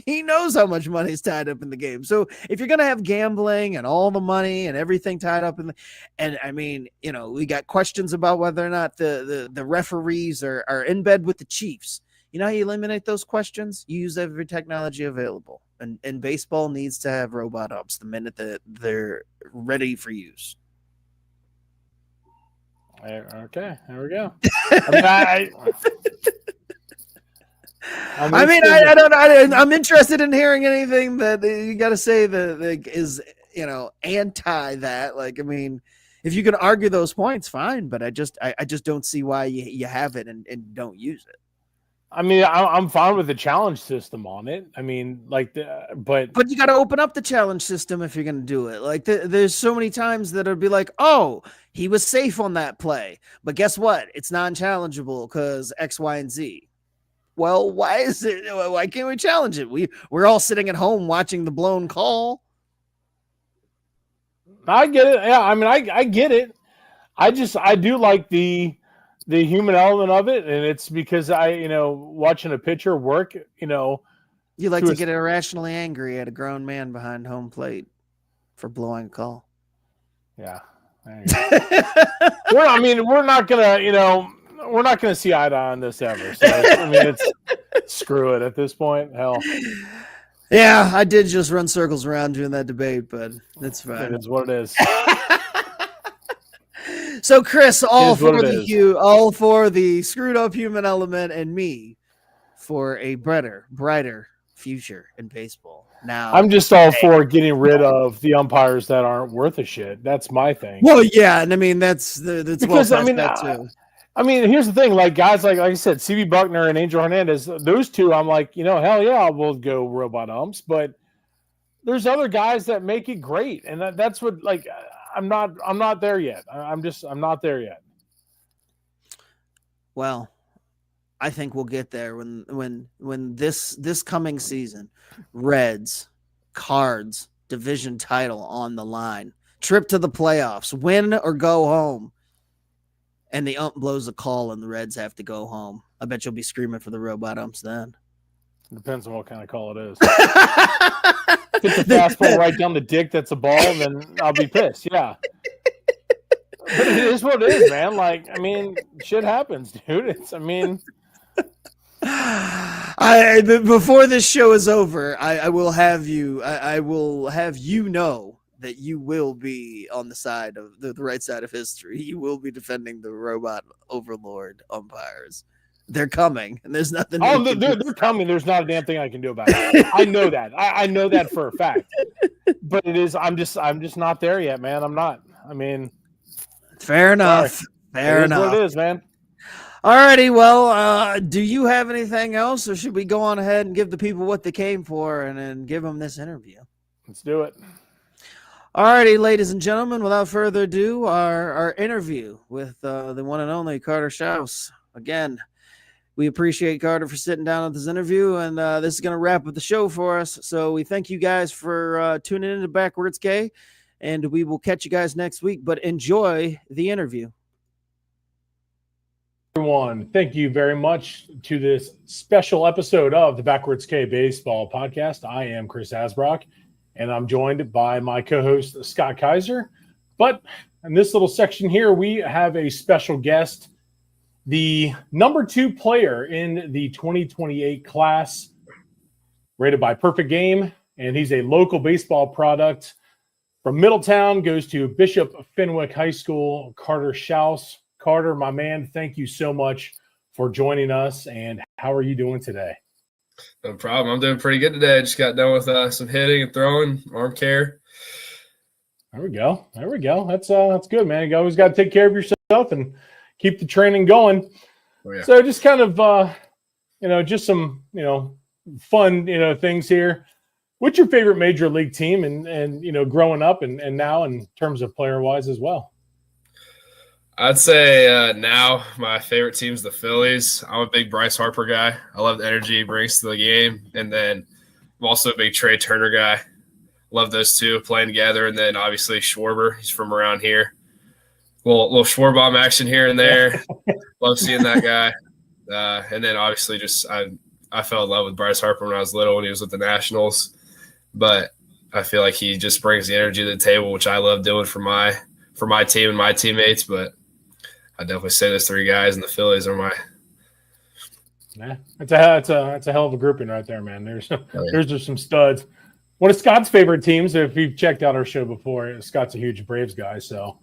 He knows how much money is tied up in the game. So if you're going to have gambling and all the money and everything tied up we got questions about whether or not the referees are in bed with the Chiefs. You know how you eliminate those questions? You use every technology available. And baseball needs to have robot umps the minute that they're ready for use. Okay, there we go. I'm interested in hearing anything that you got to say that is, anti that. Like, I mean, if you can argue those points, fine, but I just don't see why you have it and don't use it. I mean, I'm fine with the challenge system on it. I mean, but you got to open up the challenge system if you're going to do it. Like, there's so many times that it'll be like, oh, he was safe on that play, but guess what? It's non-challengeable because X, Y, and Z. Well, why can't we challenge it? We're all sitting at home watching the blown call. I get it. Yeah, I mean, I get it. I do like the human element of it, and it's because watching a pitcher work, you like to get irrationally angry at a grown man behind home plate for blowing a call. Yeah. We're not gonna see eye to eye on this ever. So it's screw it at this point. Hell. Yeah, I did just run circles around you in that debate, but that's fine. It is what it is. So, Chris, all for the screwed up human element, and me for a brighter future in baseball. Now, I'm just all for getting rid of the umpires that aren't worth a shit. That's my thing. Well, yeah, and I mean that's because well I mean, that too. I mean, here's the thing: like guys, like I said, CB Buckner and Angel Hernandez, those two, I'm like, hell yeah, we'll go robot umps. But there's other guys that make it great, and that's what like I'm not there yet. I'm not there yet. Well, I think we'll get there when this coming season, Reds, Cards, division title on the line, trip to the playoffs, win or go home, and the ump blows a call and the Reds have to go home. I bet you'll be screaming for the robot umps then. Depends on what kind of call it is. If the fastball right down the dick, that's a ball, then I'll be pissed. Yeah. But it is what it is, man. Like, I mean, shit happens, dude. Before this show is over, I will have you know that you will be on the side of the right side of history. You will be defending the robot overlord umpires. They're coming, and there's nothing. Oh, they're coming. There's not a damn thing I can do about it. I know that. I know that for a fact. But it is. I'm just not there yet, man. I'm not. I mean, fair enough. Sorry. Fair enough. What it is, man. Alrighty, well, do you have anything else, or should we go on ahead and give the people what they came for and then give them this interview? Let's do it. Alrighty, ladies and gentlemen, without further ado, our interview with the one and only Carter Shouse. Again, we appreciate Carter for sitting down at this interview, and this is going to wrap up the show for us. So we thank you guys for tuning in to Backwards K, and we will catch you guys next week, but enjoy the interview. Everyone, thank you very much to this special episode of the Backwards K Baseball Podcast. I am Chris Asbrock, and I'm joined by my co-host, Scott Kaiser. But in this little section here, we have a special guest, the number 2 player in the 2028 class, rated by Perfect Game, and he's a local baseball product from Middletown, goes to Bishop Fenwick High School, Carter Shouse. Carter, my man, thank you so much for joining us, and how are you doing today? No problem. I'm doing pretty good today. I just got done with some hitting and throwing, arm care. There we go. That's good, man. You always got to take care of yourself and keep the training going. Oh, yeah. So just kind of, just some, fun, things here. What's your favorite major league team and growing up and now in terms of player wise as well? I'd say now my favorite team's the Phillies. I'm a big Bryce Harper guy. I love the energy he brings to the game. And then I'm also a big Trey Turner guy. Love those two playing together. And then obviously Schwarber. He's from around here. Little Schwarbomb action here and there. Love seeing that guy. And then obviously just I fell in love with Bryce Harper when I was little when he was with the Nationals. But I feel like he just brings the energy to the table, which I love doing for my team and my teammates. But I definitely say those 3 guys, and the Phillies are my. Yeah, it's a hell of a grouping right there, man. There's just some studs. One of Scott's favorite teams. If you've checked out our show before, Scott's a huge Braves guy. So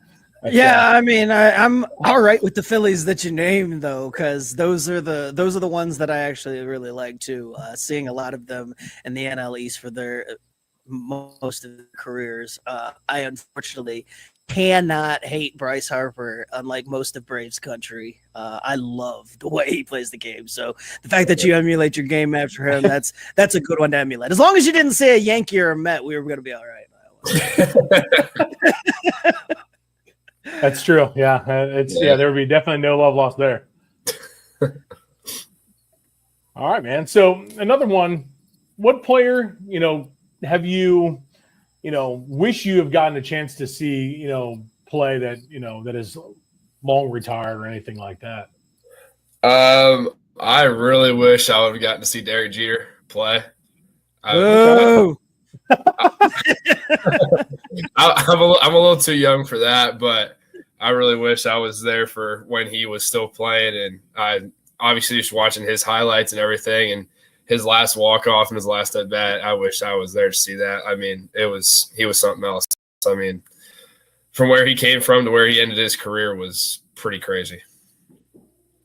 yeah, I mean, I'm all right with the Phillies that you named though, because those are the ones that I actually really like too. Seeing a lot of them in the NL East for their most of their careers. I unfortunately cannot hate Bryce Harper, unlike most of Braves country. I love the way he plays the game. So the fact that you emulate your game after him, that's a good one to emulate. As long as you didn't say a Yankee or a Met, we were going to be all right. That's true. Yeah, there would be definitely no love lost there. All right, man. So another one. What player, have you? Wish you have gotten a chance to see, play that, that is long retired or anything like that? I really wish I would have gotten to see Derek Jeter play. I'm a little too young for that, but I really wish I was there for when he was still playing. And I obviously just watching his highlights and everything and his last walk-off and his last at-bat, I wish I was there to see that. I mean, he was something else. I mean, from where he came from to where he ended his career was pretty crazy.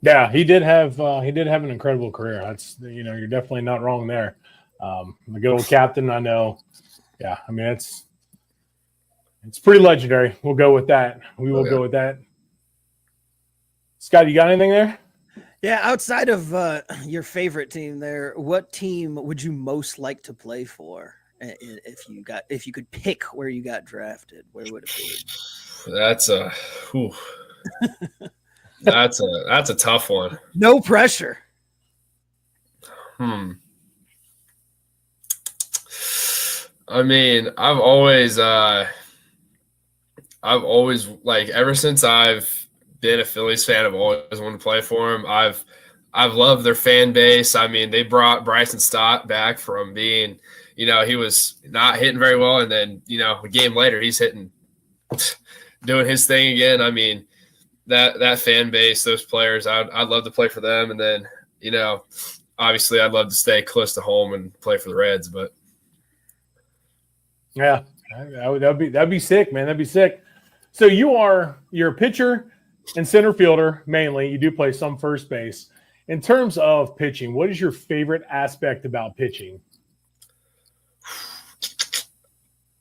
Yeah, he did have an incredible career. That's you're definitely not wrong there. The good old captain, I know. Yeah, I mean, it's pretty legendary. We'll go with that. We will go with that. Scott, you got anything there? Yeah, outside of your favorite team there, what team would you most like to play for if you could pick where you got drafted? Where would it be? That's a tough one. No pressure. I mean, I've always like ever since I've been a Phillies fan, I've always wanted to play for them. I've loved their fan base. I mean, they brought Bryson Stott back from being, he was not hitting very well, and then a game later he's hitting, doing his thing again. I mean, that fan base, those players, I'd love to play for them, and then obviously I'd love to stay close to home and play for the Reds, but. Yeah, that'd be sick, man. That'd be sick. So you're a pitcher and center fielder mainly. You do play some first base. In terms of pitching, what is your favorite aspect about pitching?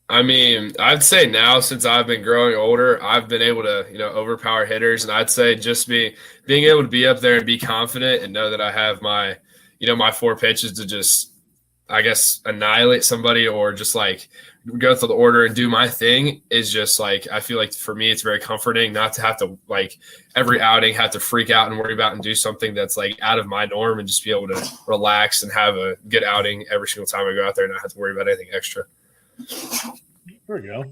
I mean, I'd say now since I've been growing older, I've been able to, overpower hitters, and I'd say just being able to be up there and be confident and know that I have my, my 4 pitches to just, I guess, annihilate somebody or just like go through the order and do my thing is just like, I feel like for me, it's very comforting not to have to like every outing have to freak out and worry about and do something that's like out of my norm and just be able to relax and have a good outing every single time I go out there and not have to worry about anything extra. There we go.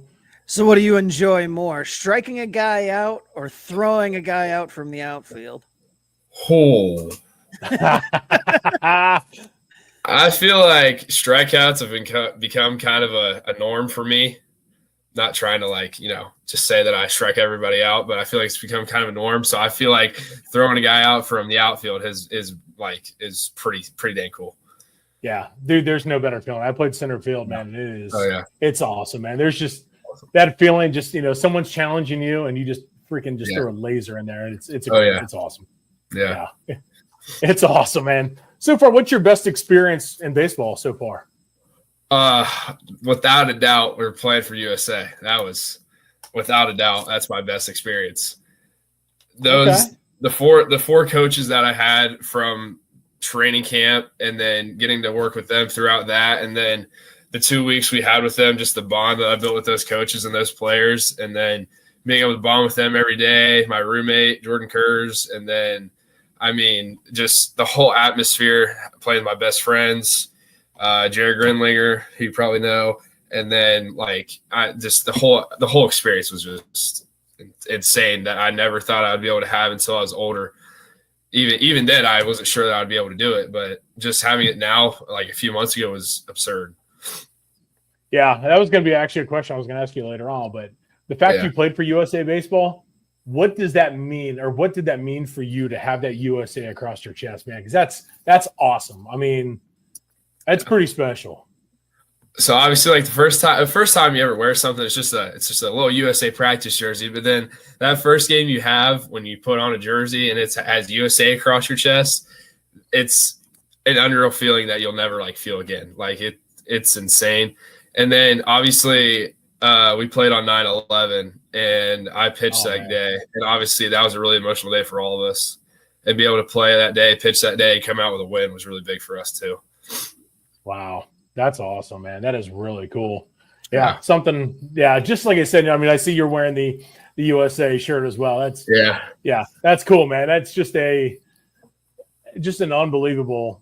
So what do you enjoy more, striking a guy out or throwing a guy out from the outfield? Oh. I feel like strikeouts have become kind of a norm for me. Not trying to like, just say that I strike everybody out, but I feel like it's become kind of a norm. So I feel like throwing a guy out from the outfield is pretty dang cool. Yeah, dude, there's no better feeling. I played center field, man. It is. Oh yeah, it's awesome, man. There's just that feeling, just someone's challenging you, and you just freaking throw a laser in there, and it's awesome. Yeah, it's awesome, man. So far, what's your best experience in baseball so far? Without a doubt, we're playing for USA. That was, without a doubt, that's my best experience. The four coaches that I had from training camp, and then getting to work with them throughout that, and then the 2 weeks we had with them, just the bond that I built with those coaches and those players, and then being able to bond with them every day. My roommate Jordan Kurz, and then. I mean, just the whole atmosphere, playing with my best friends, Jared Grinlinger, who you probably know, and then the whole experience was just insane that I never thought I would be able to have until I was older. Even then, I wasn't sure that I'd be able to do it, but just having it now, like a few months ago, was absurd. Yeah, that was going to be actually a question I was going to ask you later on, but the fact you played for USA Baseball. What does that mean, or what did that mean for you to have that USA across your chest, man? Because that's awesome. I mean, that's pretty special. So obviously, like the first time you ever wear something, it's just a little USA practice jersey. But then that first game you have when you put on a jersey and it has USA across your chest, it's an unreal feeling that you'll never feel again. Like it's insane. And then obviously we played on 9/11. And I pitched that day. And obviously that was a really emotional day for all of us. And be able to play that day, pitch that day, come out with a win was really big for us too. Wow. That's awesome, man. That is really cool. Yeah. Just like I said, I mean, I see you're wearing the USA shirt as well. That's that's cool, man. That's just an unbelievable,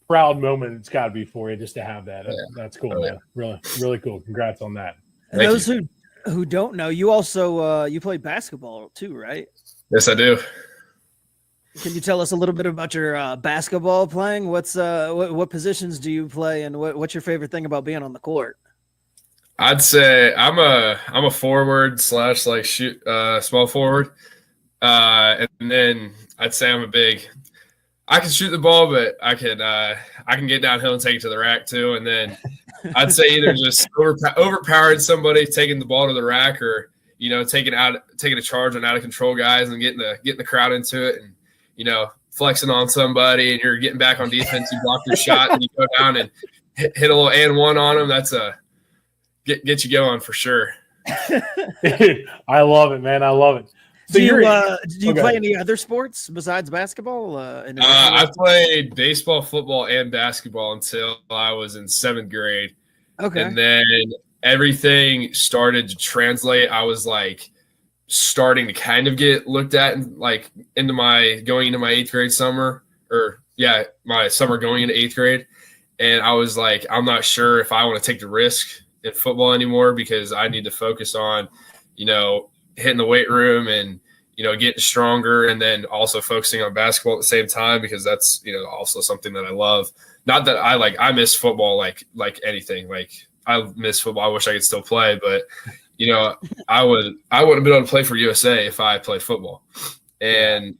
proud moment it's got to be for you just to have that. That's cool, man. Really, really cool. Congrats on that. And those who don't know, you also you play basketball too, right? Yes, I do. Can you tell us a little bit about your basketball playing? What positions do you play, and what's your favorite thing about being on the court? I'd say I'm a forward / small forward, and then I'd say I can shoot the ball, but I can get downhill and take it to the rack too, and then. I'd say either just overpowering somebody, taking the ball to the rack, or taking a charge on out of control guys and getting the crowd into it, and flexing on somebody and you're getting back on defense, you block your shot and you go down and hit a little and one on them. That's get you going for sure. I love it, man. I love it. So do you play any other sports besides basketball? I played baseball, football, and basketball until I was in 7th grade. Okay. And then everything started to translate. I was like starting to kind of get looked at like going into my 8th grade summer, my summer going into 8th grade. And I was like, I'm not sure if I want to take the risk in football anymore because I need to focus on, hitting the weight room and, getting stronger, and then also focusing on basketball at the same time because that's, also something that I love. Not that I miss football like anything. Like I miss football. I wish I could still play, but I wouldn't have been able to play for USA if I played football. And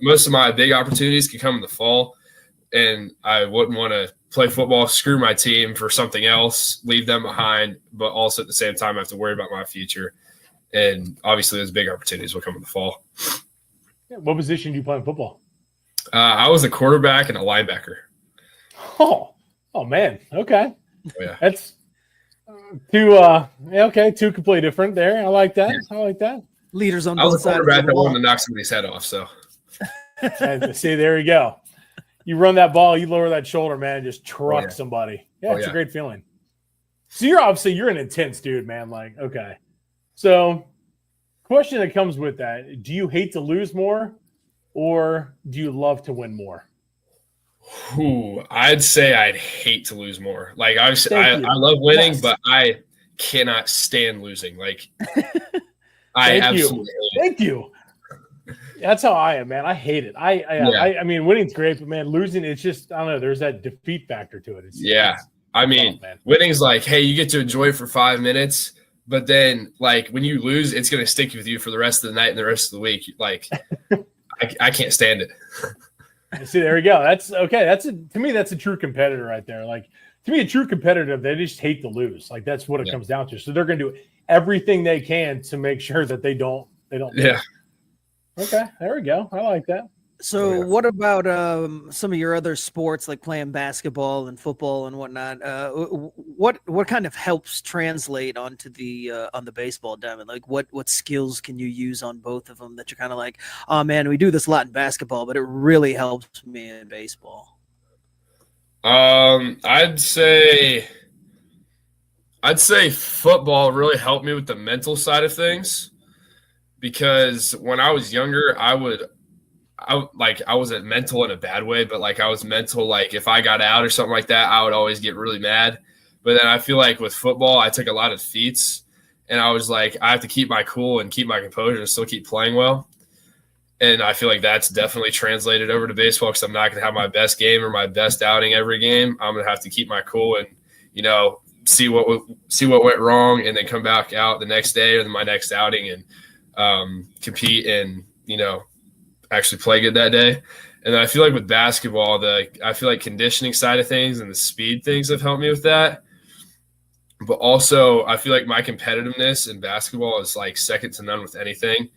most of my big opportunities can come in the fall, and I wouldn't want to play football, screw my team for something else, leave them behind, but also at the same time I have to worry about my future. And obviously those big opportunities will come in the fall. What position do you play in football? I was a quarterback and a linebacker. Oh man. Okay. Oh, yeah. That's two completely different there. I like that. Yeah. I like that. Leaders on both sides. I was a quarterback that wanted to knock somebody's head off. So and see, there you go. You run that ball, you lower that shoulder, man, and just truck somebody. Yeah, it's a great feeling. So you're an intense dude, man. Like, okay. So question that comes with that, do you hate to lose more or do you love to win more? I'd say I'd hate to lose more. Like I love winning, but I cannot stand losing. Like I absolutely hate it. Thank you. That's how I am, man. I hate it. I mean, winning's great, but man, losing, it's just, I don't know, there's that defeat factor to it. Winning's like, hey, you get to enjoy it for 5 minutes, but then like when you lose, it's going to stick with you for the rest of the night and the rest of the week. Like I can't stand it. See, there we go. That's okay. To me, that's a true competitor right there. Like to me, a true competitor, they just hate to lose. Like that's what it comes down to. So they're going to do everything they can to make sure that they don't. Yeah. Okay, there we go. I like that. So what about some of your other sports like playing basketball and football and whatnot? What kind of helps translate onto on the baseball diamond? Like what skills can you use on both of them that you're kind of like, oh man, we do this a lot in basketball, but it really helps me in baseball? I'd say football really helped me with the mental side of things. Because when I was younger, I wasn't mental in a bad way, but like I was mental, like if I got out or something like that, I would always get really mad. But then I feel like with football, I took a lot of defeats and I was like, I have to keep my cool and keep my composure and still keep playing well. And I feel like that's definitely translated over to baseball because I'm not going to have my best game or my best outing every game. I'm going to have to keep my cool and, see what went wrong and then come back out the next day or my next outing and compete and actually play good that day. And then I feel like with basketball, I feel like conditioning side of things and the speed things have helped me with that. But also I feel like my competitiveness in basketball is like second to none with anything.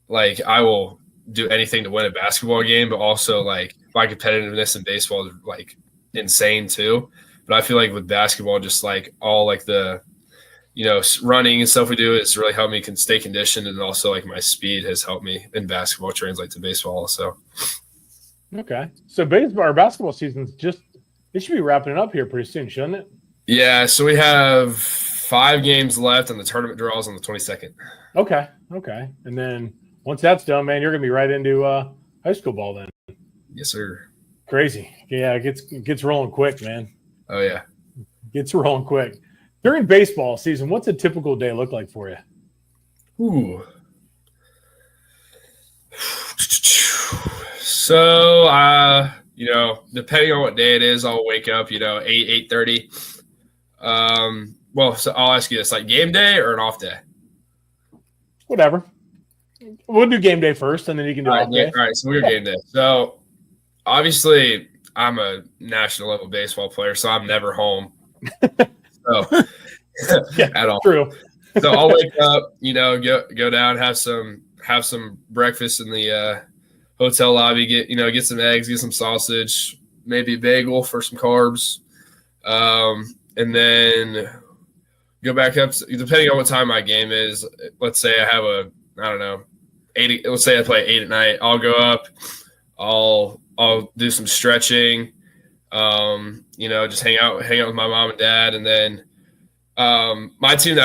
Like I will do anything to win a basketball game, but also like my competitiveness in baseball is like insane too. But I feel like with basketball, just like all like the running and stuff we do has really helped me stay conditioned, and also like my speed has helped me in basketball translate to baseball also. Okay. So basketball season's it should be wrapping it up here pretty soon, shouldn't it? Yeah. So we have 5 games left and the tournament draws on the 22nd. Okay. And then once that's done, man, you're going to be right into high school ball then. Yes, sir. Crazy. Yeah. It gets rolling quick, man. Oh yeah. Gets rolling quick. During baseball season, what's a typical day look like for you? Ooh. So, depending on what day it is, I'll wake up, 8:30. So I'll ask you this, like game day or an off day? Whatever. We'll do game day first, and then you can do off day. All right, so we're game day. So, obviously, I'm a national level baseball player, so I'm never home. So, at all. True. So I'll wake up, go down, have some breakfast in the hotel lobby, get some eggs, get some sausage, maybe a bagel for some carbs, and then go back up. Depending on what time my game is, let's say I have I don't know, 8. Let's say I play 8 at night. I'll go up. I'll do some stretching. Just hang out with my mom and dad, and then my team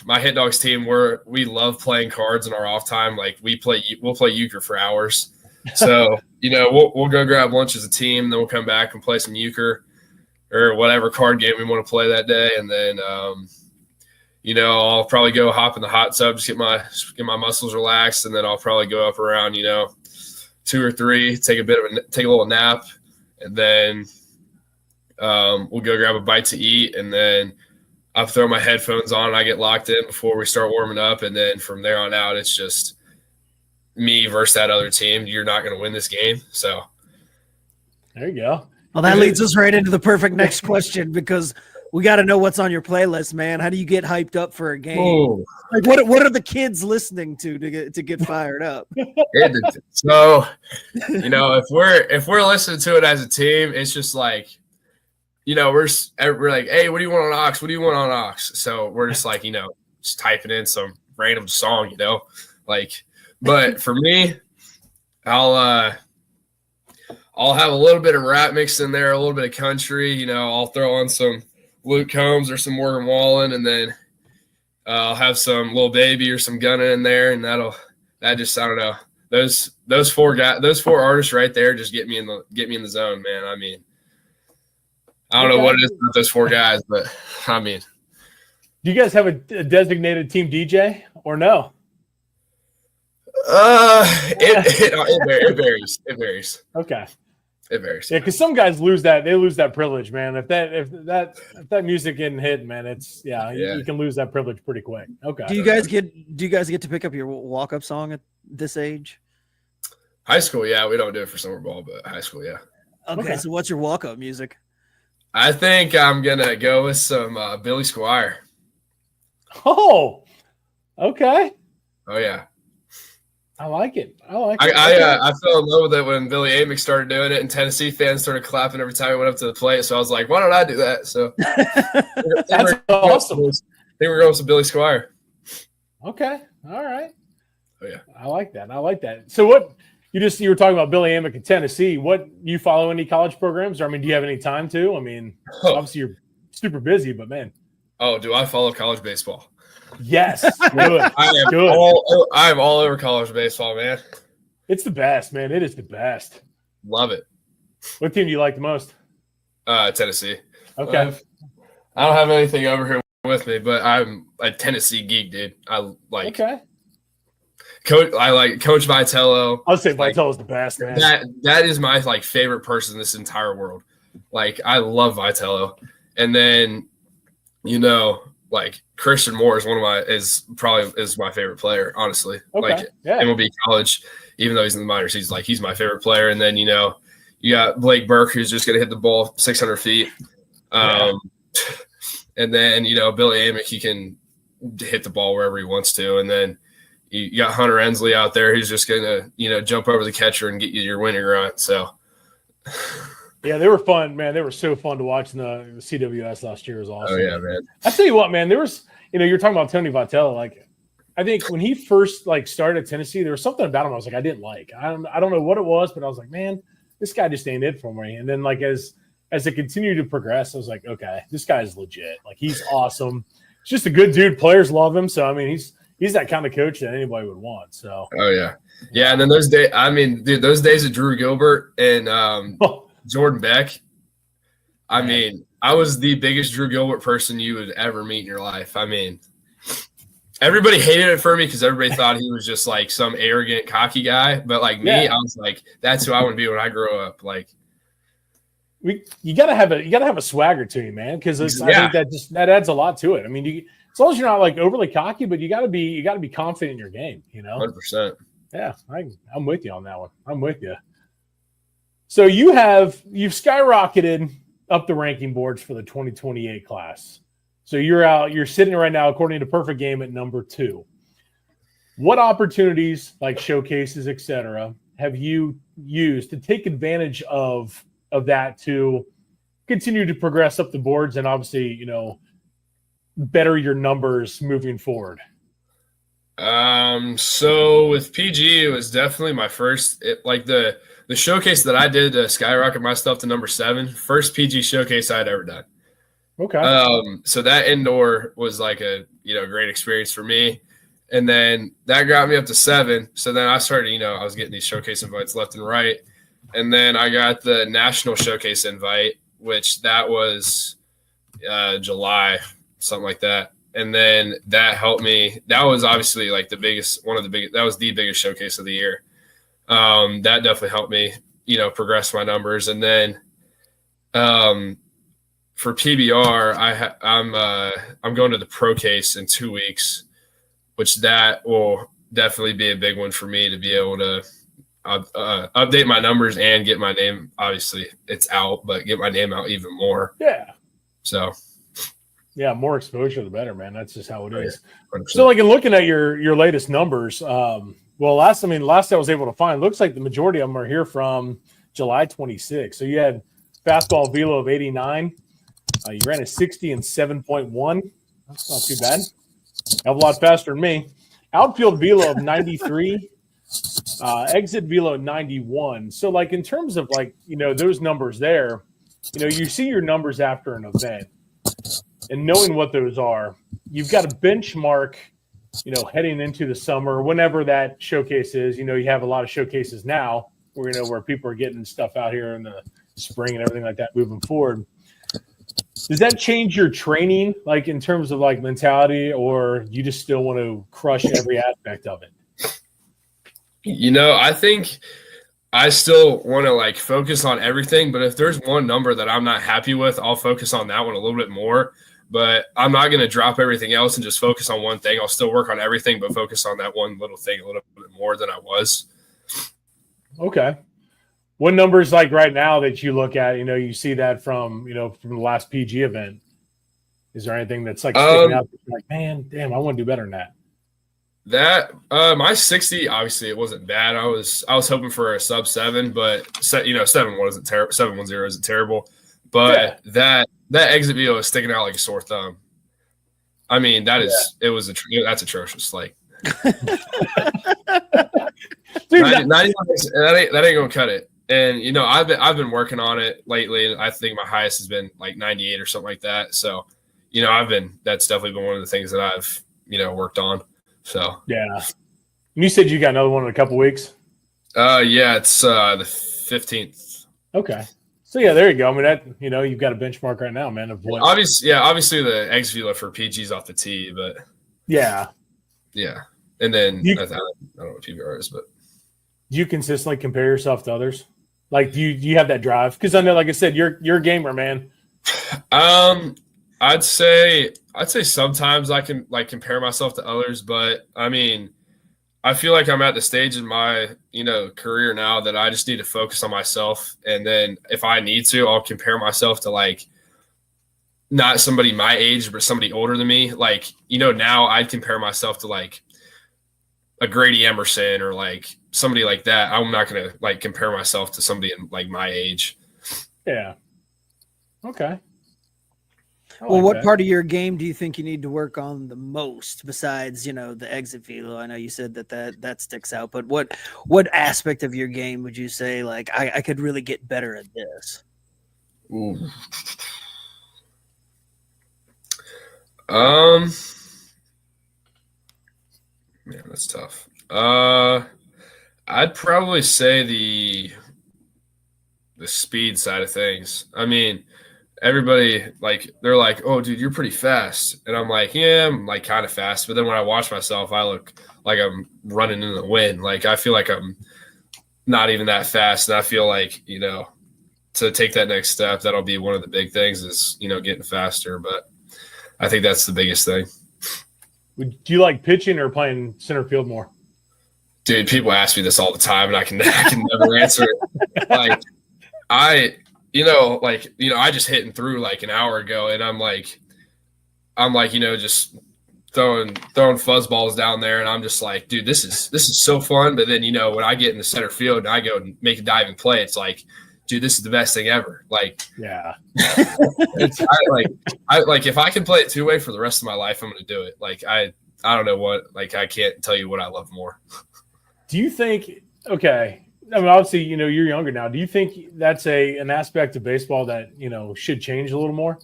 my Hit Dogs team, we love playing cards in our off time. Like we'll play euchre for hours. So we'll go grab lunch as a team, then we'll come back and play some euchre or whatever card game we want to play that day, and then I'll probably go hop in the hot tub, just get my muscles relaxed, and then I'll probably go up around 2 or 3, take a little nap, and then we'll go grab a bite to eat, and then I'll throw my headphones on and I get locked in before we start warming up, and then from there on out, it's just me versus that other team. You're not going to win this game, so there you go. Well, that leads us right into the perfect next question, because we got to know what's on your playlist, man. How do you get hyped up for a game? Whoa. Like, what are the kids listening to get fired up? So, if we're listening to it as a team, it's just like, we're like, hey, what do you want on Ox? What do you want on Ox? So we're just like, just typing in some random song, But for me, I'll have a little bit of rap mixed in there, a little bit of country. I'll throw on some Luke Combs or some Morgan Wallen, and then I'll have some Lil Baby or some Gunna in there, and I don't know. Those 4 artists right there just get me in the zone, man. I mean, I don't know what it is about those 4 guys, but I mean, do you guys have a designated team DJ or no? It varies. It varies. Okay. It varies. Yeah, because some guys lose that privilege, man. If that music getting hit, man, you can lose that privilege pretty quick. Okay. Do you guys get to pick up your walk-up song at this age? High school, yeah. We don't do it for summer ball, but high school, yeah. Okay. So what's your walk-up music? I think I'm gonna go with some Billy Squier. Oh, okay. Oh yeah. I like it. I fell in love with it when Billy Amick started doing it, and Tennessee fans started clapping every time he went up to the plate. So I was like, why don't I do that? So that's awesome. I think we're going with some Billy Squier. Okay. All right. Oh yeah. I like that. So what you were talking about Billy Amick in Tennessee. What, you follow any college programs? Or, I mean, do you have any time to? I mean, obviously you're super busy, but man. Oh, do I follow college baseball? Yes. Good. I am all over college baseball, man. It's the best, man. It is the best. Love it. What team do you like the most? Tennessee. Okay. I don't have anything over here with me, but I'm a Tennessee geek, dude. I like Coach Vitello. I'll say Vitello's the best, man. That is my favorite person in this entire world. I love Vitello. And then, Christian Moore is my favorite player, honestly. Okay. MLB college, even though he's in the minors, he's my favorite player. And then, you got Blake Burke, who's just going to hit the ball 600 feet. And then, Billy Amick, he can hit the ball wherever he wants to. And then you got Hunter Ensley out there who's just going to, jump over the catcher and get you your winning run. So, yeah, they were fun, man. They were so fun to watch in the CWS last year. It was awesome. Oh, yeah, man. I tell you what, man, there was, you're talking about Tony Vitello. I think when he first started at Tennessee, there was something about him I was like, I didn't like. I don't know what it was, but I was like, man, this guy just ain't it for me. And then as it continued to progress, I was like, okay, this guy's legit. He's awesome. He's just a good dude. Players love him. So, I mean, he's that kind of coach that anybody would want. So. Oh, yeah. Yeah, and then those days, those days of Drew Gilbert and Jordan Beck, I mean, I was the biggest Drew Gilbert person you would ever meet in your life. I mean, everybody hated it for me because everybody thought he was just some arrogant, cocky guy. But me, I was like, that's who I want to be when I grow up. You gotta have a swagger to you, man, because I think that adds a lot to it. I mean, as long as you're not overly cocky, but you gotta be confident in your game. 100%. Yeah, I'm with you on that one. I'm with you. So you've skyrocketed up the ranking boards for the 2028 class. So you're sitting right now, according to Perfect Game, at number 2. What opportunities, like showcases, etc., have you used to take advantage of that to continue to progress up the boards and obviously, better your numbers moving forward? So with PG, it was definitely my first, the showcase that I did to skyrocket my stuff to number 7, first PG showcase I'd ever done. Okay. So that indoor was like a, great experience for me. And then that got me up to 7. So then I started, I was getting these showcase invites left and right. And then I got the national showcase invite, which that was July, something like that. And then that helped me. That was obviously like that was the biggest showcase of the year. That definitely helped me, progress my numbers. And then for PBR, I'm going to the pro case in 2 weeks, which that will definitely be a big one for me to be able to update my numbers and get my name. Obviously, it's out, but get my name out even more. Yeah. So. Yeah, more exposure the better, man. That's just how it is. 100%. So, like in looking at your latest numbers, last I was able to find, looks like the majority of them are here from July 26. So you had fastball velo of 89. You ran a 60 and 7.1. That's not too bad. Hell of a lot faster than me. Outfield velo of 93. Exit velo 91. So, like in terms of those numbers there, you see your numbers after an event. And knowing what those are, you've got a benchmark, heading into the summer, whenever that showcase is. You have a lot of showcases now where people are getting stuff out here in the spring and everything like that moving forward. Does that change your training, like in terms of like mentality, or you just still want to crush every aspect of it? I think I still want to focus on everything, but if there's one number that I'm not happy with, I'll focus on that one a little bit more. But I'm not going to drop everything else and just focus on one thing. I'll still work on everything, but focus on that one little thing a little bit more than I was. Okay. What numbers like right now that you look at, you see that from the last PG event? Is there anything that's sticking out? Like, man, damn, I want to do better than that. My 60, obviously it wasn't bad. I was hoping for a sub 7, but 7 wasn't terrible. 710 isn't terrible, but yeah. That exit velo is sticking out like a sore thumb. I mean, that's atrocious. Like, dude, that ain't gonna cut it. And I've been working on it lately. I think my highest has been like 98 or something like that. So, that's definitely been one of the things that I've worked on. So yeah. And you said you got another one in a couple weeks? Yeah, it's the 15th. Okay. So yeah, there you go. I mean, that you've got a benchmark right now, man. Of what? Obviously the X velo for PG's off the tee, but yeah. And then I don't know what PBR is, but do you consistently compare yourself to others? Like, do you have that drive? Because I know, like I said, you're a gamer, man. I'd say sometimes I can compare myself to others, but I mean, I feel like I'm at the stage in my, career now that I just need to focus on myself. And then if I need to, I'll compare myself to not somebody my age, but somebody older than me. Now I'd compare myself to a Grady Emerson or somebody like that. I'm not going to compare myself to somebody in my age. Yeah. Okay. Well, what part of your game do you think you need to work on the most besides, the exit velo? I know you said that sticks out, but what aspect of your game would you say, I could really get better at this? Ooh. Man, that's tough. I'd probably say the speed side of things. I mean, everybody they're like, oh dude, you're pretty fast. And I'm like, yeah, I'm kind of fast. But then when I watch myself, I look like I'm running in the wind. I feel like I'm not even that fast. And I feel like, to take that next step, that'll be one of the big things is, getting faster. But I think that's the biggest thing. Do you like pitching or playing center field more? Dude, people ask me this all the time and I can never answer it. I just hitting through an hour ago and I'm just throwing fuzzballs down there, and I'm just like, dude, this is so fun. But then when I get in the center field and I go and make a diving play, it's like, dude, this is the best thing ever. Like, yeah, I if I can play it two-way for the rest of my life, I'm going to do it. Like, I don't know what, like, I can't tell you what I love more. Do you think? Okay, I mean, obviously, you're younger now. Do you think that's an aspect of baseball that should change a little more,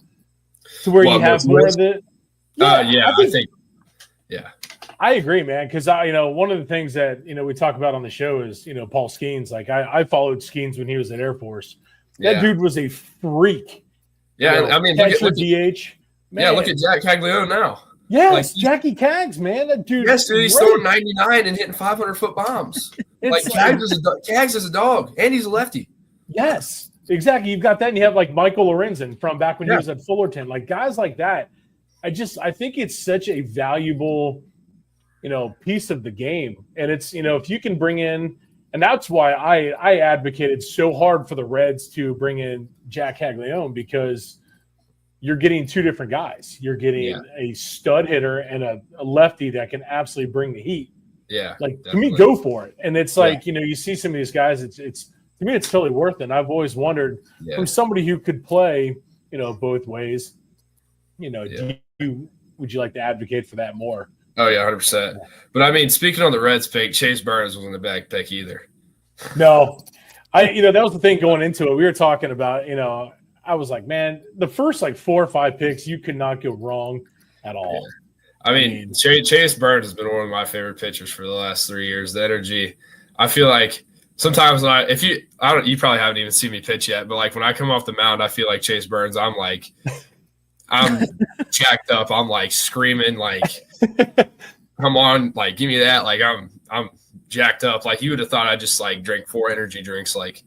to where you have more of the? Yeah, I think. Yeah, I agree, man. Because one of the things that we talk about on the show is Paul Skeens. Like I followed Skeens when he was at Air Force. That dude was a freak. Yeah, I mean, look at DH. Man. Yeah, look at Jack Caglione now. Yes, Jackie Cags, man. That dude. Yes, dude, he's throwing 99 and hitting 500-foot bombs. Like Cags is a dog, and he's a lefty. Yes, exactly. You've got that, and you have like Michael Lorenzen from back when he was at Fullerton. Like guys like that. I think it's such a valuable, piece of the game. And it's, if you can bring in, and that's why I advocated so hard for the Reds to bring in Jack Caglione, because you're getting two different guys. You're getting a stud hitter and a lefty that can absolutely bring the heat. Yeah. Like, definitely. To me, go for it. And it's like, you see some of these guys, it's to me, it's totally worth it. And I've always wondered from somebody who could play, both ways, would you like to advocate for that more? Oh yeah, 100%. But I mean, speaking on the Reds pick, Chase Burns wasn't a bad pick either. No, that was the thing going into it. We were talking about, I was like, man, the first like 4 or 5 picks, you could not go wrong at all. Yeah. I mean, Chase Burns has been one of my favorite pitchers for the last 3 years. The energy, I feel like sometimes when you probably haven't even seen me pitch yet, but like when I come off the mound, I feel like Chase Burns. I'm jacked up. I'm like screaming, like, come on, like, give me that. Like, I'm jacked up. Like, you would have thought I just like drank 4 energy drinks. Like,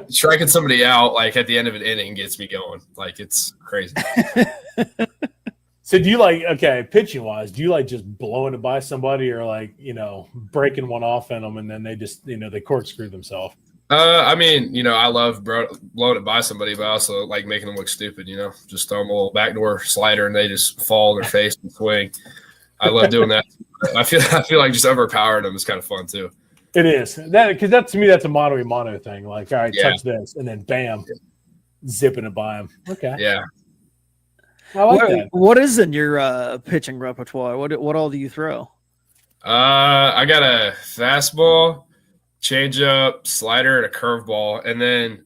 striking somebody out, like, at the end of an inning gets me going. Like, it's crazy. So do you pitching wise, do you like just blowing it by somebody, or like, breaking one off in them and then they just, they corkscrew themselves? I mean, I love blowing it by somebody, but I also like making them look stupid, just throw them a little backdoor slider and they just fall on their face and swing. I love doing that. I feel like just overpowering them is kind of fun too. It is because to me, that's a mono thing. Like, all right, touch this and then bam, zipping it by them. Okay. Yeah. I like that. What is in your pitching repertoire? What all do you throw? I got a fastball, changeup, slider, and a curveball, and then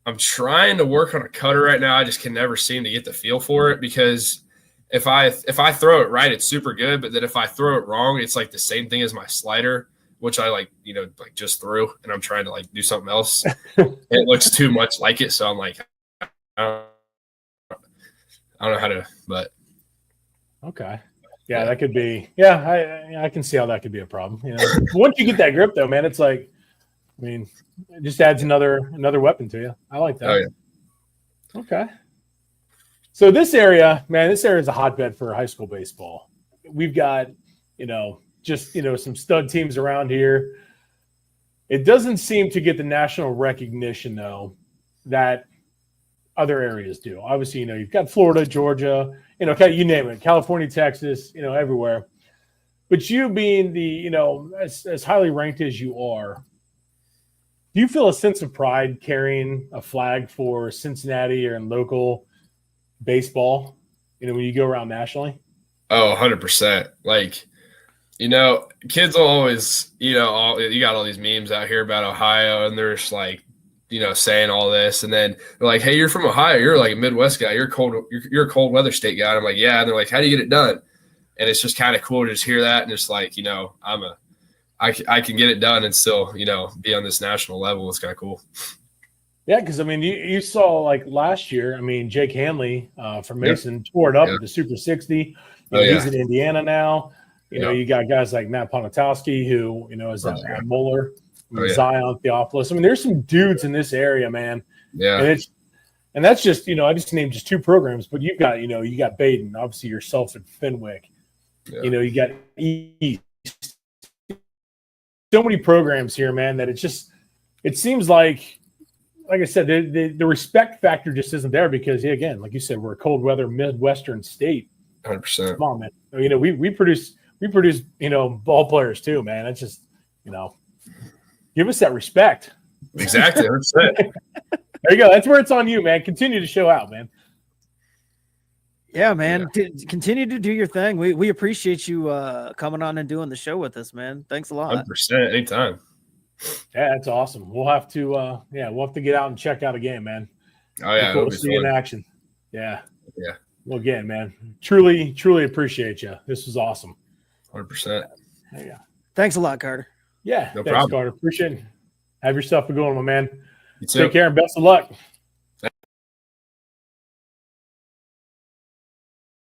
I'm trying to work on a cutter right now. I just can never seem to get the feel for it, because if I throw it right, it's super good, but then if I throw it wrong, it's like the same thing as my slider, which I just threw, and I'm trying to like do something else. It looks too much like it, so I'm like, I don't know how to, but okay. Yeah, that could be. Yeah, I can see how that could be a problem. Once you get that grip, though, man, it's like, I mean, it just adds another weapon to you. I like that. Oh yeah. Okay. So this area is a hotbed for high school baseball. We've got, some stud teams around here. It doesn't seem to get the national recognition though that other areas do. Obviously, you've got Florida, Georgia. You name it, California, Texas, everywhere. But you being the, as highly ranked as you are, do you feel a sense of pride carrying a flag for Cincinnati or in local baseball, when you go around nationally? Oh, 100%. Like, kids will always, you got all these memes out here about Ohio, and they're just like, saying all this, and then they're like, "Hey, you're from Ohio. You're like a Midwest guy. You're a cold weather state guy." And I'm like, "Yeah." And they're like, "How do you get it done?" And it's just kind of cool to just hear that, and just like, I can get it done and still, be on this national level. It's kind of cool. Yeah, because I mean, you saw like last year. I mean, Jake Hanley from Mason tore it up at the Super 60. He's in Indiana now. You got guys like Matt Ponatowski, who is at Muller. Zion Theophilus. I mean, there's some dudes in this area, man. Yeah. And that's just, I just named just 2 programs, but you've got, you got Baden, obviously yourself at Fenwick. Yeah. You got East. So many programs here, man, that it seems like I said, the respect factor just isn't there because, again, like you said, we're a cold weather Midwestern state. 100%. Come on, man. We produce ball players too, man. It's just give us that respect. Exactly. 100%. There you go. That's where it's on you, man. Continue to show out, man. Yeah, man. Continue to do your thing. We appreciate you coming on and doing the show with us, man. Thanks a lot. 100%. Anytime. Yeah, that's awesome. We'll have to get out and check out a game, man. Oh yeah, We'll see you in action. Yeah. Well, again, man, truly appreciate you. This was awesome. 100%. There you go. Thanks a lot, Carter. Yeah, No thanks, problem. Carter. Appreciate it. Have yourself a good one, my man. You too. Take care and best of luck.